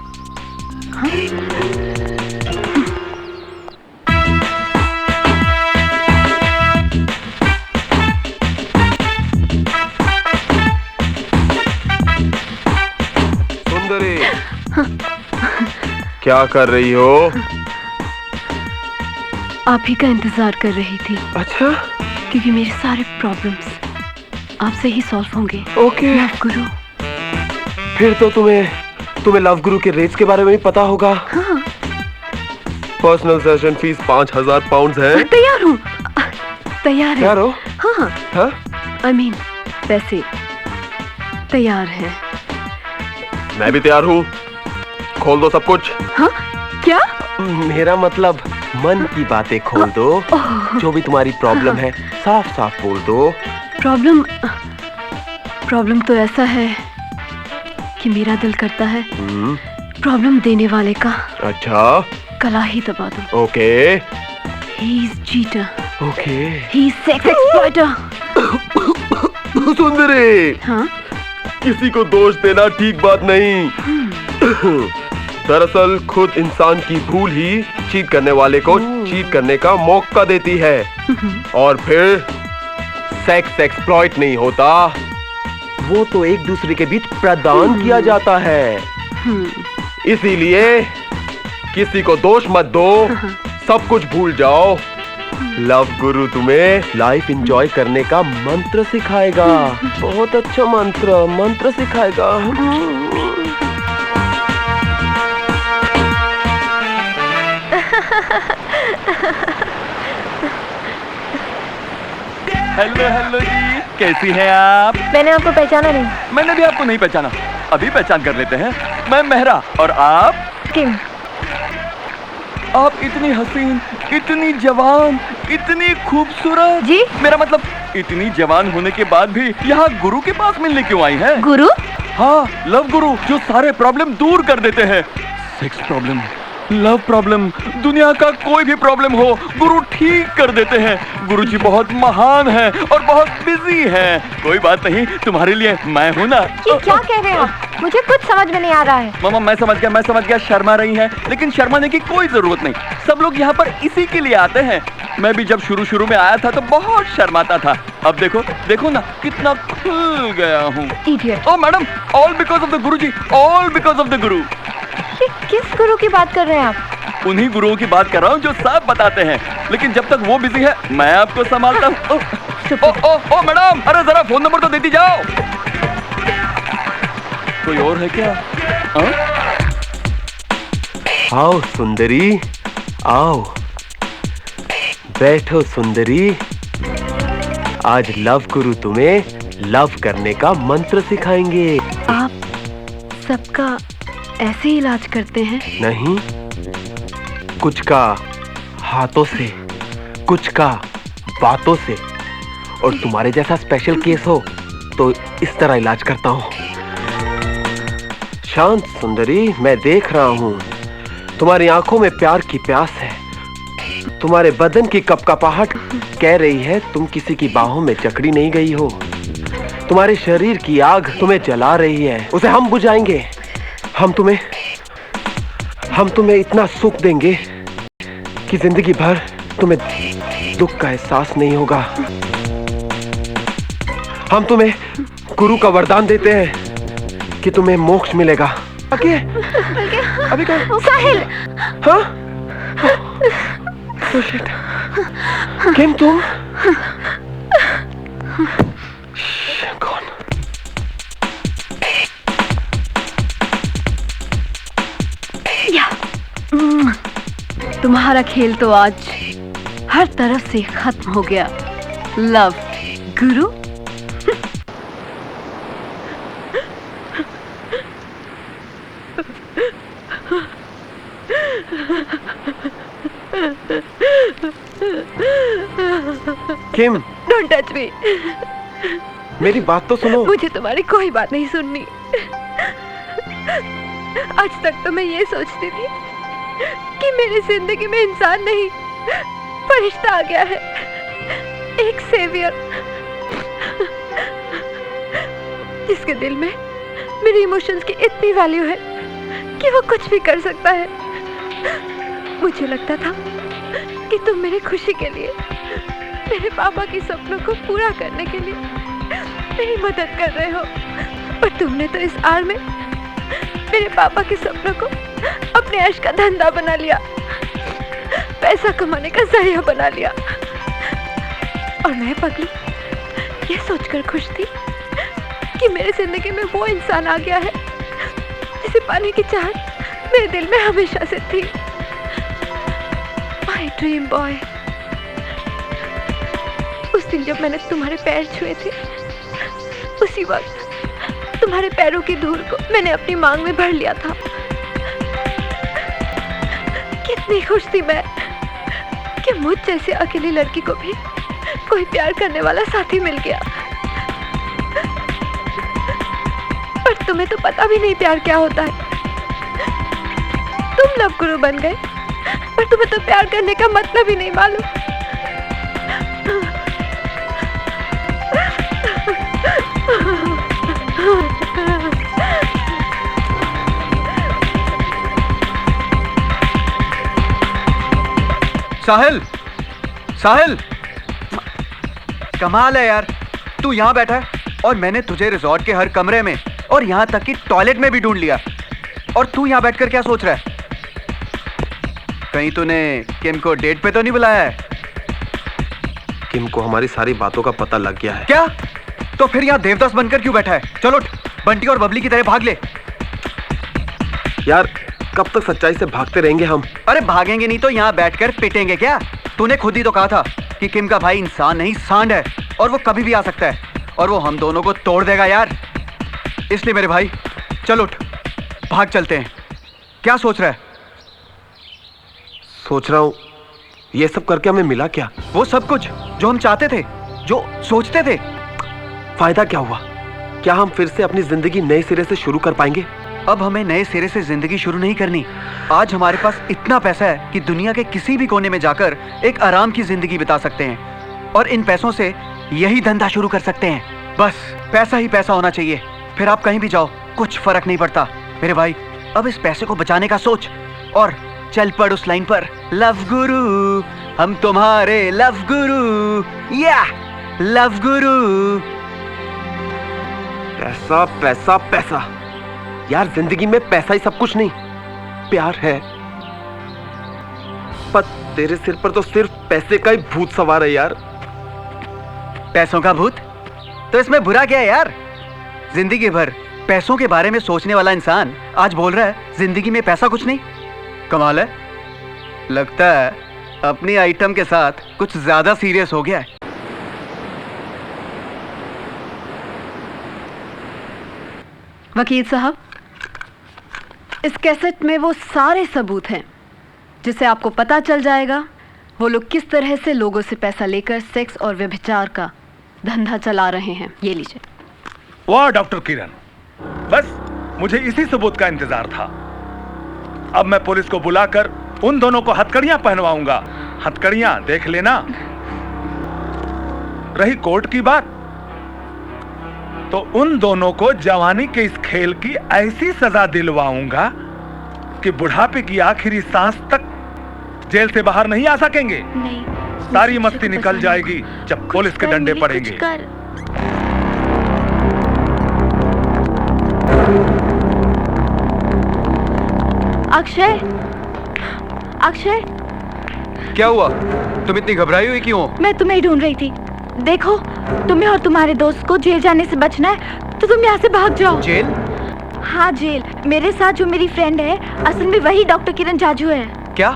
सुंदरी, क्या कर रही हो? आप ही का इंतजार कर रही थी। अच्छा, क्योंकि मेरे सारे प्रॉब्लम्स आपसे ही सॉल्व होंगे। ओके। लव गुरु। फिर तो तुम्हें लव गुरु के रेट्स के बारे में भी पता होगा। हाँ। पर्सनल सेशन फीस 5000 पाउंड है। तैयार हूँ, तैयार है। तैयार हो? हाँ हाँ? I mean, वैसे तैयार है। मैं भी तैयार हूँ, खोल दो सब कुछ। हाँ? क्या? मेरा मतलब मन की बातें खोल दो, जो भी तुम्हारी प्रॉब्लम है साफ साफ बोल दो। प्रॉब्लम तो ऐसा है कि कि मेरा दिल करता है प्रॉब्लम देने वाले का अच्छा गला ही दबा दूं। Okay He is cheater. Okay He is sex exploiter. सुंदरी हाँ? किसी को दोष देना ठीक बात नहीं। दरअसल खुद इंसान की भूल ही चीट करने वाले को चीट करने का मौका देती है और फिर सेक्स एक्सप्लॉइट नहीं होता, वो तो एक दूसरे के बीच प्रदान किया जाता है। इसीलिए किसी को दोष मत दो, सब कुछ भूल जाओ। लव गुरु तुम्हें लाइफ एंजॉय करने का मंत्र सिखाएगा। बहुत अच्छा मंत्र सिखाएगा। हेलो हेलो जी, कैसी हैं आप? मैंने आपको पहचाना नहीं। मैंने भी आपको नहीं पहचाना, अभी पहचान कर लेते हैं। मैं मेहरा और आप? किम। आप इतनी हसीन, इतनी जवान, इतनी खूबसूरत। जी? मेरा मतलब इतनी जवान होने के बाद भी यहाँ गुरु के पास मिलने क्यों आई हैं? गुरु? हाँ, लव गुरु, जो सारे प्रॉब्लम दूर कर देते हैं। सेक्स प्रॉब्लम, लव प्रॉब्लम, दुनिया का कोई भी प्रॉब्लम हो, गुरु ठीक कर देते हैं। गुरुजी बहुत महान है और बहुत बिजी है। कोई बात नहीं, तुम्हारे लिए मैं हूँ ना। ये क्या कह रहे हैं आप? मुझे कुछ समझ में नहीं आ रहा है। मामा मैं समझ गया, शर्मा रही हैं, लेकिन शर्माने की कोई जरूरत नहीं। सब लोग यहाँ पर इसी के लिए आते हैं। मैं भी जब शुरू में आया था तो बहुत शर्माता था। अब देखो ना कितना खुल गया हूँ। Idiot. Oh madam, all because of the Guruji, all because of the गुरु। ये किस गुरु की बात कर रहे हैं आप? उन्हीं गुरुओं की बात कर रहा हूँ जो सब बताते हैं, लेकिन जब तक वो बिजी है मैं आपको संभालता हूँ। ओ मैडम, अरे जरा फोन नंबर तो देती जाओ। कोई और है क्या? आओ सुंदरी, आओ बैठो सुंदरी। आज लव गुरु तुम्हें लव करने का मंत्र सिखाएंगे। आप सबका ऐसे ही इलाज करते हैं? नहीं, कुछ का हाथों से, कुछ का बातों से, और तुम्हारे जैसा स्पेशल केस हो तो इस तरह इलाज करता हूँ। शांत सुंदरी, मैं देख रहा हूँ तुम्हारी आंखों में प्यार की प्यास है, तुम्हारे बदन की कपकपाहट कह रही है तुम किसी की बाहों में जकड़ी नहीं गई हो। तुम्हारे शरीर की आग तुम्हें जला रही है, उसे हम बुझाएंगे। हम तुम्हें इतना सुख देंगे कि जिंदगी भर तुम्हें दुख का एहसास नहीं होगा। हम तुम्हें गुरु का वरदान देते हैं कि तुम्हें मोक्ष मिलेगा। अभी कौन? साहिल। हाँ? Oh shit. किम तुम? कौन? तुम्हारा खेल तो आज हर तरफ से खत्म हो गया। Love Guru. Kim, don't touch me. मेरी बात तो सुनो। मुझे तुम्हारी कोई बात नहीं सुननी। आज तक तो मैं ये सोचती थी कि मेरी जिंदगी में इंसान नहीं फरिश्ता आ गया है, एक सेवियर, जिसके दिल में मेरी इमोशंस की इतनी वैल्यू है कि वो कुछ भी कर सकता है। मुझे लगता था कि तुम मेरी खुशी के लिए, मेरे पापा के सपनों को पूरा करने के लिए मेरी मदद कर रहे हो, पर तुमने तो इस आड़ में मेरे पापा के सपनों को अपने ऐश का धंधा बना लिया, पैसा कमाने का जरिया बना लिया। और मैं पगली ये सोचकर खुश थी कि मेरे जिंदगी में वो इंसान आ गया है जिसे पाने की चाहत मेरे दिल में हमेशा से थी। My dream boy. उस दिन जब मैंने तुम्हारे पैर छुए थे, उसी वक्त तुम्हारे पैरों की धूल को मैंने अपनी मांग में भर लिया था। कितनी खुश थी मैं कि मुझ जैसे अकेली लड़की को भी कोई प्यार करने वाला साथी मिल गया। पर तुम्हें तो पता भी नहीं प्यार क्या होता है। तुम लव गुरु बन गए, पर तुम्हें तो प्यार करने का मतलब ही नहीं मालूम। साहिल, साहिल, कमाल है यार, तू यहाँ बैठा है और मैंने तुझे रिजॉर्ट के हर कमरे में और यहाँ तक कि टॉयलेट में भी ढूंढ लिया, और तू यहाँ बैठकर क्या सोच रहा है? कहीं तूने किम को डेट पे तो नहीं बुलाया है? किम को हमारी सारी बातों का पता लग गया है। क्या? तो फिर यहाँ देवदास बनकर क्यों बैठा है? चलो उठ, बंटी और बबली की तरह भाग ले। यार कब तक सच्चाई से भागते रहेंगे हम? अरे भागेंगे नहीं तो यहाँ बैठकर पिटेंगे क्या? तूने खुद ही तो कहा था कि किम का भाई इंसान नहीं सांड है, और वो कभी भी आ सकता है, और वो हम दोनों को तोड़ देगा यार। इसलिए मेरे भाई चल उठ, भाग चलते हैं। क्या सोच रहा है? सोच रहा हूँ ये सब करके हमें मिला क्या? वो सब कुछ जो हम चाहते थे, जो सोचते थे। फायदा क्या हुआ? क्या हम फिर से अपनी जिंदगी नए सिरे से शुरू कर पाएंगे? अब हमें नए सिरे से जिंदगी शुरू नहीं करनी। आज हमारे पास इतना पैसा है कि दुनिया के किसी भी कोने में जाकर एक आराम की जिंदगी बिता सकते हैं, और इन पैसों से यही धंधा शुरू कर सकते हैं। बस पैसा ही पैसा होना चाहिए, फिर आप कहीं भी जाओ कुछ फर्क नहीं पड़ता। मेरे भाई अब इस पैसे को बचाने का सोच, और चल पड़ उस लाइन पर, लव गुरु हम तुम्हारे लव गुरु, या लव गुरु। पैसा पैसा पैसा, यार जिंदगी में पैसा ही सब कुछ नहीं, प्यार है। पर तेरे सिर पर तो सिर्फ पैसे का ही भूत सवार है यार। पैसों का भूत? तो इसमें बुरा क्या है यार? जिंदगी भर पैसों के बारे में सोचने वाला इंसान आज बोल रहा है जिंदगी में पैसा कुछ नहीं। कमाल है, लगता है अपनी आइटम के साथ कुछ ज्यादा सीरियस हो गया है। वकील साहब, इस कैसेट में वो सारे सबूत हैं जिससे आपको पता चल जाएगा वो लोग किस तरह से लोगों से पैसा लेकर सेक्स और व्यभिचार का धंधा चला रहे हैं। ये लीजिए। वाह डॉक्टर किरण, बस मुझे इसी सबूत का इंतजार था। अब मैं पुलिस को बुलाकर उन दोनों को हथकड़ियां पहनवाऊंगा। हथकड़ियां देख लेना। रही कोर्ट की बात, तो उन दोनों को जवानी के इस खेल की ऐसी सजा दिलवाऊंगा कि बुढ़ापे की आखिरी सांस तक जेल से बाहर नहीं आ सकेंगे। नहीं, सारी मस्ती निकल जाएगी जब पुलिस के डंडे पड़ेंगे। अक्षय, अक्षय, क्या हुआ? तुम इतनी घबराई हुई क्यों? मैं तुम्हें ढूंढ रही थी। देखो, तुम्हें और तुम्हारे दोस्त को जेल जाने से बचना है तो तुम यहाँ से भाग जाओ। जेल? हाँ जेल। मेरे साथ जो मेरी फ्रेंड है असल में वही डॉक्टर किरण जाजू है। क्या?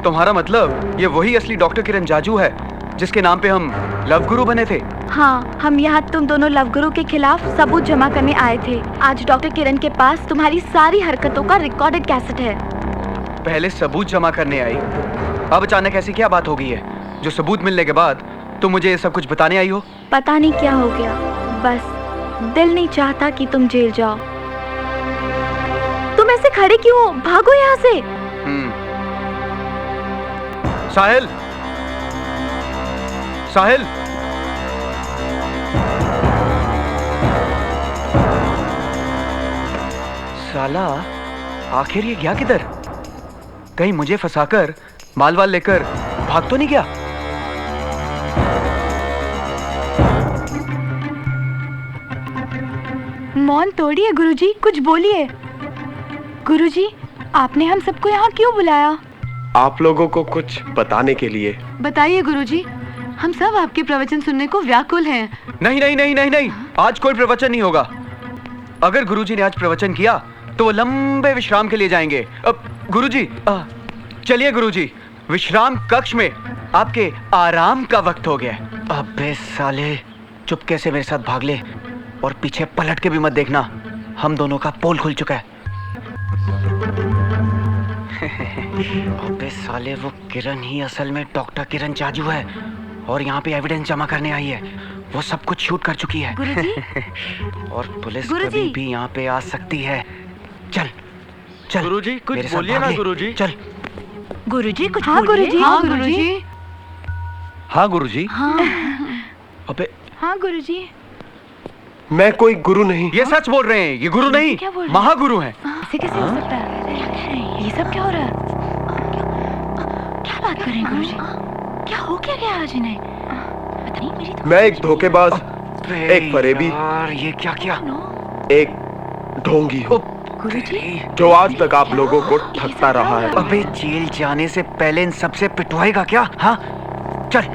तुम्हारा मतलब ये वही असली डॉक्टर किरण जाजू है जिसके नाम पे हम लव गुरु बने थे? हाँ, हम यहाँ तुम दोनों लव गुरु के खिलाफ सबूत जमा करने आए थे। आज डॉक्टर किरण के पास तुम्हारी सारी हरकतों का रिकॉर्डेड कैसेट है। पहले सबूत जमा करने आई, अब अचानक ऐसी क्या बात हो गई है जो सबूत मिलने के बाद तुम मुझे ये सब कुछ बताने आई हो? पता नहीं क्या हो गया, बस दिल नहीं चाहता कि तुम जेल जाओ। तुम ऐसे खड़े क्यों हो? भागो यहाँ से। साहिल, साहिल, साला आखिर ये गया किधर? कहीं मुझे फंसाकर माल वाल लेकर भाग तो नहीं गया? मौन तोड़िए गुरुजी, कुछ बोलिए। गुरुजी, आपने हम सबको यहाँ क्यों बुलाया? आप लोगों को कुछ बताने के लिए। बताइए गुरुजी, हम सब आपके प्रवचन सुनने को व्याकुल हैं। नहीं नहीं नहीं नहीं नहीं, आज कोई प्रवचन नहीं होगा। अगर गुरुजी ने आज प्रवचन किया तो वो लंबे विश्राम के लिए जाएंगे। अब गुरुजी, चलिए गुरुजी, विश्राम कक्ष में आपके आराम का वक्त हो गया। अबे साले, चुपके से मेरे साथ भाग ले और पीछे पलट के भी मत देखना, हम दोनों का पोल खुल चुका है। अबे साले, वो किरण ही असल में डॉक्टर किरण जाजू है और यहाँ पे एविडेंस जमा करने आई है। वो सब कुछ शूट कर चुकी है। गुरुजी? और पुलिस गुरुजी? कभी भी यहाँ पे आ सकती है। चल चल गुरुजी कुछ मेरे साथ बोलिए भाग ना ले। गुरुजी। चल। गुरुजी कुछ हाँ बोलिए। गुरुजी, हाँ गुरुजी। हाँ गुरुजी। अबे हाँ गुरुजी। मैं कोई गुरु नहीं। ये सच बोल रहे हैं, ये गुरु नहीं क्या बोल रहे हैं? महागुरु हैं। ऐसे कैसे हो सकता है? ये सब क्या हो रहा है? क्या बात कर रहे हैं गुरुजी? क्या हो क्या गया आज इन्हें? पता नहीं, मेरी तो मैं एक धोखेबाज, एक फरेबी, यार ये क्या किया? एक ढोंगी हूँ गुरुजी? जो आज तक आप लोगों को ठगता रहा है। अबे जेल जाने से पहले इन सबसे पिटवाएगा क्या? हाँ चल।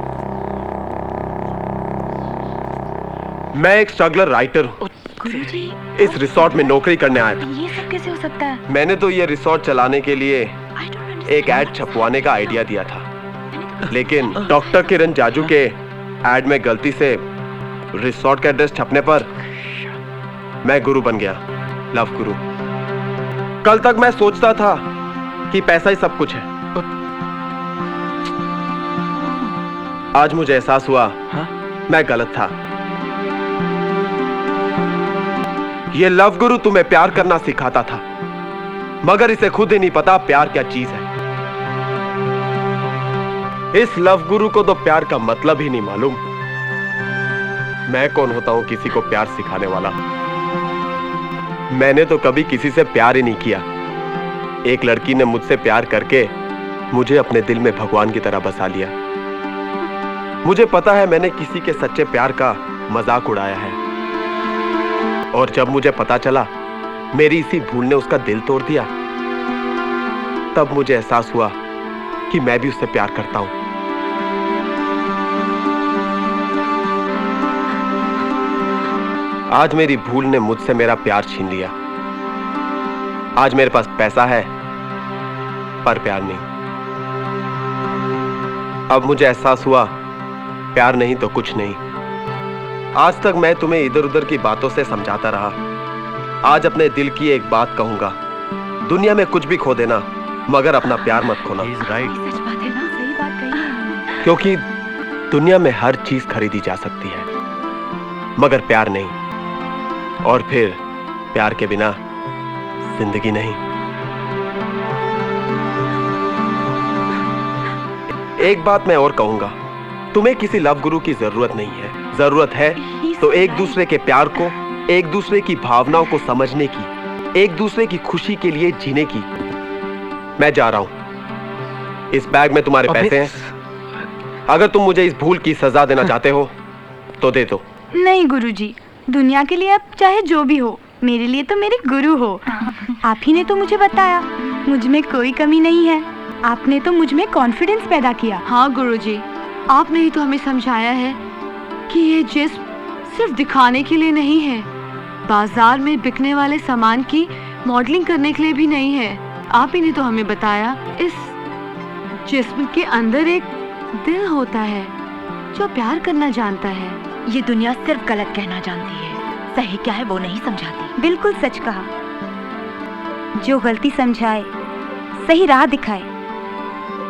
मैं एक स्ट्रगलर राइटर हूँ। गुरुजी? इस रिसोर्ट में नौकरी करने आया था। ये सब कैसे हो सकता है? मैंने तो ये रिसोर्ट चलाने के लिए एक ऐड छपवाने का आइडिया दिया था, लेकिन डॉक्टर किरण जाजू के ऐड में गलती से रिसोर्ट का एड्रेस छपने पर मैं गुरु बन गया, लव गुरु। कल तक मैं सोचता था कि पैसा ही सब कुछ है। आज मुझे एहसास हुआ मैं गलत था। ये लव गुरु तुम्हें प्यार करना सिखाता था, मगर इसे खुद ही नहीं पता प्यार क्या चीज है। इस लव गुरु को तो प्यार का मतलब ही नहीं मालूम। मैं कौन होता हूं किसी को प्यार सिखाने वाला? मैंने तो कभी किसी से प्यार ही नहीं किया। एक लड़की ने मुझसे प्यार करके मुझे अपने दिल में भगवान की तरह बसा लिया। मुझे पता है मैंने किसी के सच्चे प्यार का मजाक उड़ाया है, और जब मुझे पता चला मेरी इसी भूल ने उसका दिल तोड़ दिया, तब मुझे एहसास हुआ कि मैं भी उससे प्यार करता हूं। आज मेरी भूल ने मुझसे मेरा प्यार छीन लिया। आज मेरे पास पैसा है पर प्यार नहीं। अब मुझे एहसास हुआ प्यार नहीं तो कुछ नहीं। आज तक मैं तुम्हें इधर उधर की बातों से समझाता रहा। आज अपने दिल की एक बात कहूंगा, दुनिया में कुछ भी खो देना मगर अपना प्यार मत खोना। सच बात है ना? सही बात कही है। क्योंकि दुनिया में हर चीज खरीदी जा सकती है मगर प्यार नहीं, और फिर प्यार के बिना जिंदगी नहीं। एक बात मैं और कहूंगा, तुम्हें किसी लव गुरु की जरूरत नहीं है। जरूरत है तो एक दूसरे के प्यार को, एक दूसरे की भावनाओं को समझने की, एक दूसरे की खुशी के लिए जीने की। मैं जा रहा हूं। इस बैग में तुम्हारे पैसे हैं। अगर तुम मुझे इस भूल की सजा देना चाहते हो तो दे दो। नहीं गुरुजी, दुनिया के लिए आप चाहे जो भी हो, मेरे लिए तो मेरे गुरु हो। आप ही ने तो मुझे बताया मुझ में कोई कमी नहीं है। आपने तो मुझ में कॉन्फिडेंस पैदा किया। हाँ गुरुजी, आपने ही तो हमें समझाया है कि ये जिस्म सिर्फ दिखाने के लिए नहीं है, बाजार में बिकने वाले सामान की मॉडलिंग करने के लिए भी नहीं है। आप ही ने तो हमें बताया इस जिस्म के अंदर एक दिल होता है जो प्यार करना जानता है। ये दुनिया सिर्फ गलत कहना जानती है, सही क्या है वो नहीं समझाती। बिल्कुल सच कहा। जो गलती समझाए, सही राह दिखाए,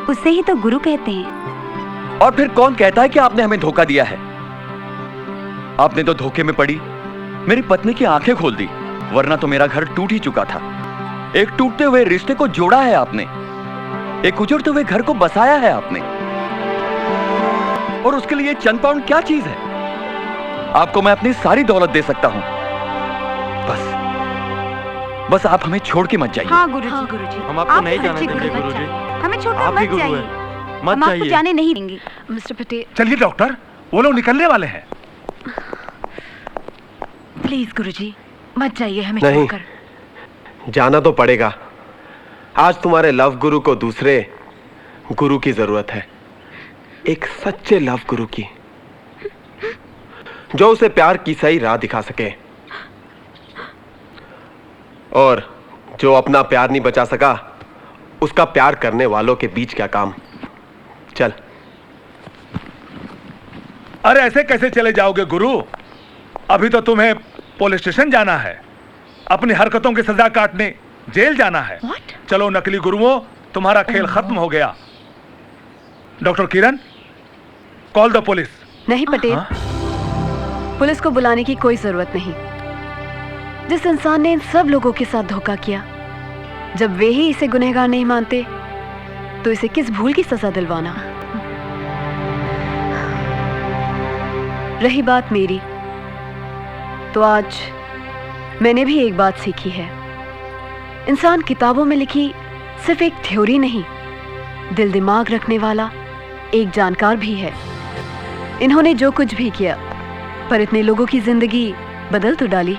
उसे ही तो गुरु कहते हैं। और फिर कौन कहता है कि आपने हमें धोखा दिया है? आपने तो धोखे में पड़ी मेरी पत्नी की आंखें खोल दी, वरना तो मेरा घर टूट ही चुका था। एक टूटते हुए रिश्ते को जोड़ा है आपने, एक उजड़ते हुए घर को बसाया है आपने, और उसके लिए चंद पाउंड क्या चीज है? आपको मैं अपनी सारी दौलत दे सकता हूं, बस आप हमें छोड़ के मत जाइए। हाँ गुरुजी, हम आपको नहीं जाने देंगे गुरुजी। हमें छोड़कर आप ही मत गुरु जाइए। हैं, मत हम आपको जाइए। जाने नहीं देंगे। मिस्टर पटेल, चलिए डॉक्टर, वो लोग निकलने वाले हैं। प्लीज गुरुजी मत जाइए हमें नहीं, छोड़कर। जाना तो पड़ेगा। आज तुम्हारे लव गुरु को दूसरे गुरु की जरूरत है, एक सच्चे लव गुरु की, जो उसे प्यार की सही राह दिखा सके, और जो अपना प्यार नहीं बचा सका उसका प्यार करने वालों के बीच क्या काम। चल। अरे ऐसे कैसे चले जाओगे गुरु? अभी तो तुम्हें पुलिस स्टेशन जाना है, अपनी हरकतों की सजा काटने जेल जाना है। चलो नकली गुरुओं, तुम्हारा खेल खत्म हो गया। Doctor Kiran, call the police. नहीं पटेल, पुलिस को बुलाने की कोई जरूरत नहीं। जिस इंसान ने इन सब लोगों के साथ धोखा किया, जब वे ही इसे गुनहगार नहीं मानते तो इसे किस भूल की सजा दिलवाना। रही बात मेरी, तो आज मैंने भी एक बात सीखी है। इंसान किताबों में लिखी सिर्फ एक थ्योरी नहीं, दिल दिमाग रखने वाला एक जानकार भी है। इन्होंने जो कुछ भी किया, पर इतने लोगों की जिंदगी बदल तो डाली।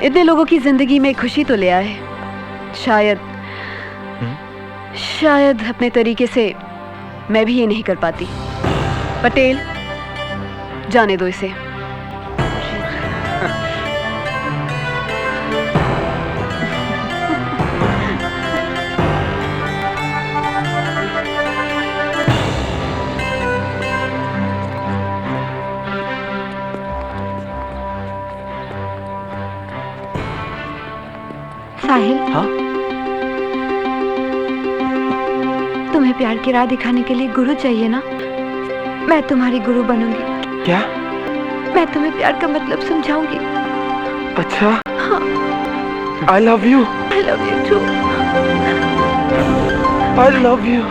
इतने लोगों की जिंदगी में खुशी तो ले आए। शायद अपने तरीके से मैं भी ये नहीं कर पाती। पटेल, जाने दो इसे। साहिल, हाँ? तुम्हें प्यार की राह दिखाने के लिए गुरु चाहिए ना? मैं तुम्हारी गुरु बनूंगी। क्या? मैं तुम्हें प्यार का मतलब समझाऊंगी। अच्छा। I love you. I love you too. I love you.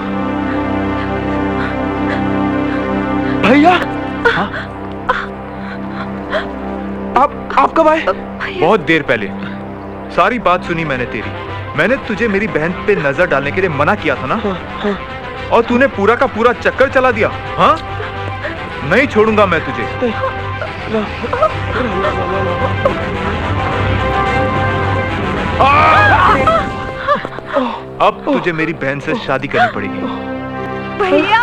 भैया, आप कब आए? बहुत देर पहले। सारी बात सुनी मैंने तेरी। मैंने तुझे मेरी बहन पे नजर डालने के लिए मना किया था ना? और तूने पूरा का पूरा चक्कर चला दिया। हाँ? नहीं छोड़ूंगा मैं तुझे। अब तुझे मेरी बहन से शादी करनी पड़ेगी। भैया,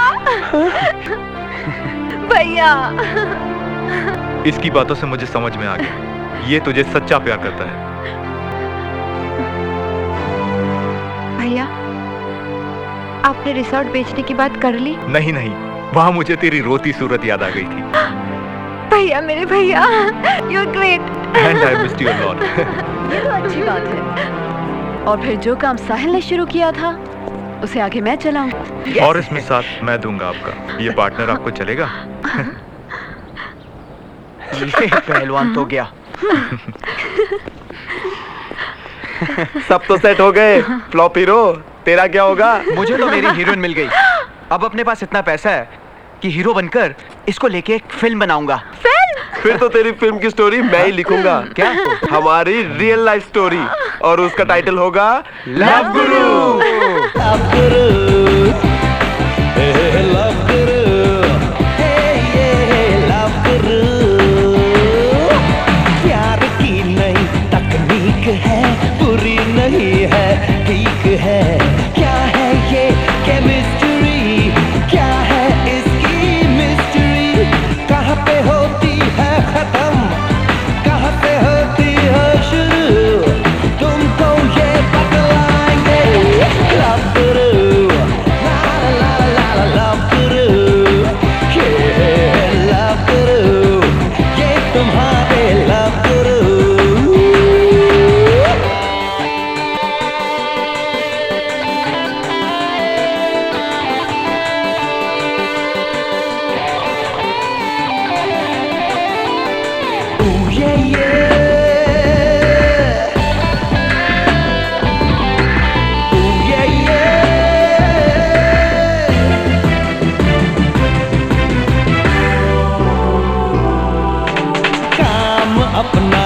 भैया। इसकी बातों से मुझे समझ में आ गया, ये तुझे सच्चा प्यार करता है। भैया, आपने रिसोर्ट बेचने की बात कर ली? नहीं नहीं, वहाँ मुझे तेरी रोती सूरत याद आ गई थी। भैया, मेरे भैया, you're great. And I missed you a lot. ये तो अच्छी बात है। और फिर जो काम साहिल ने शुरू किया था, उसे आगे मैं चलाऊं। और इसमें साथ मैं दूंगा आपका। ये पार्टनर आपको चलेगा? ये पहलवान तो गया। सब तो सेट हो गए। फ्लॉप हीरो, तेरा क्या होगा? मुझे तो मेरी हीरोइन मिल गई। अब अपने पास इतना पैसा है कि हीरो बनकर इसको लेके एक फिल्म बनाऊंगा। फिर तो तेरी फिल्म की स्टोरी मैं ही लिखूंगा। क्या? हमारी रियल लाइफ स्टोरी, और उसका टाइटल होगा लव गुरु। लव गुरु, लव गुरु, लव गुरु। प्यार की नई तकनीक है, बुरी नहीं है, ठीक है। क्या है ये केमिस्ट्री, क्या है इसकी मिस्ट्री? कहाँ पे होती है खत्म, कहाँ पे होती है शुरू? तुमको ये बतलाएंगे। लव गुरु, ला ला ला ला लव गुरु, ये लव गुरु, ये तुम्हारे लव गुरु। Ooh, yeah, yeah. Ooh, yeah, yeah. काम अपना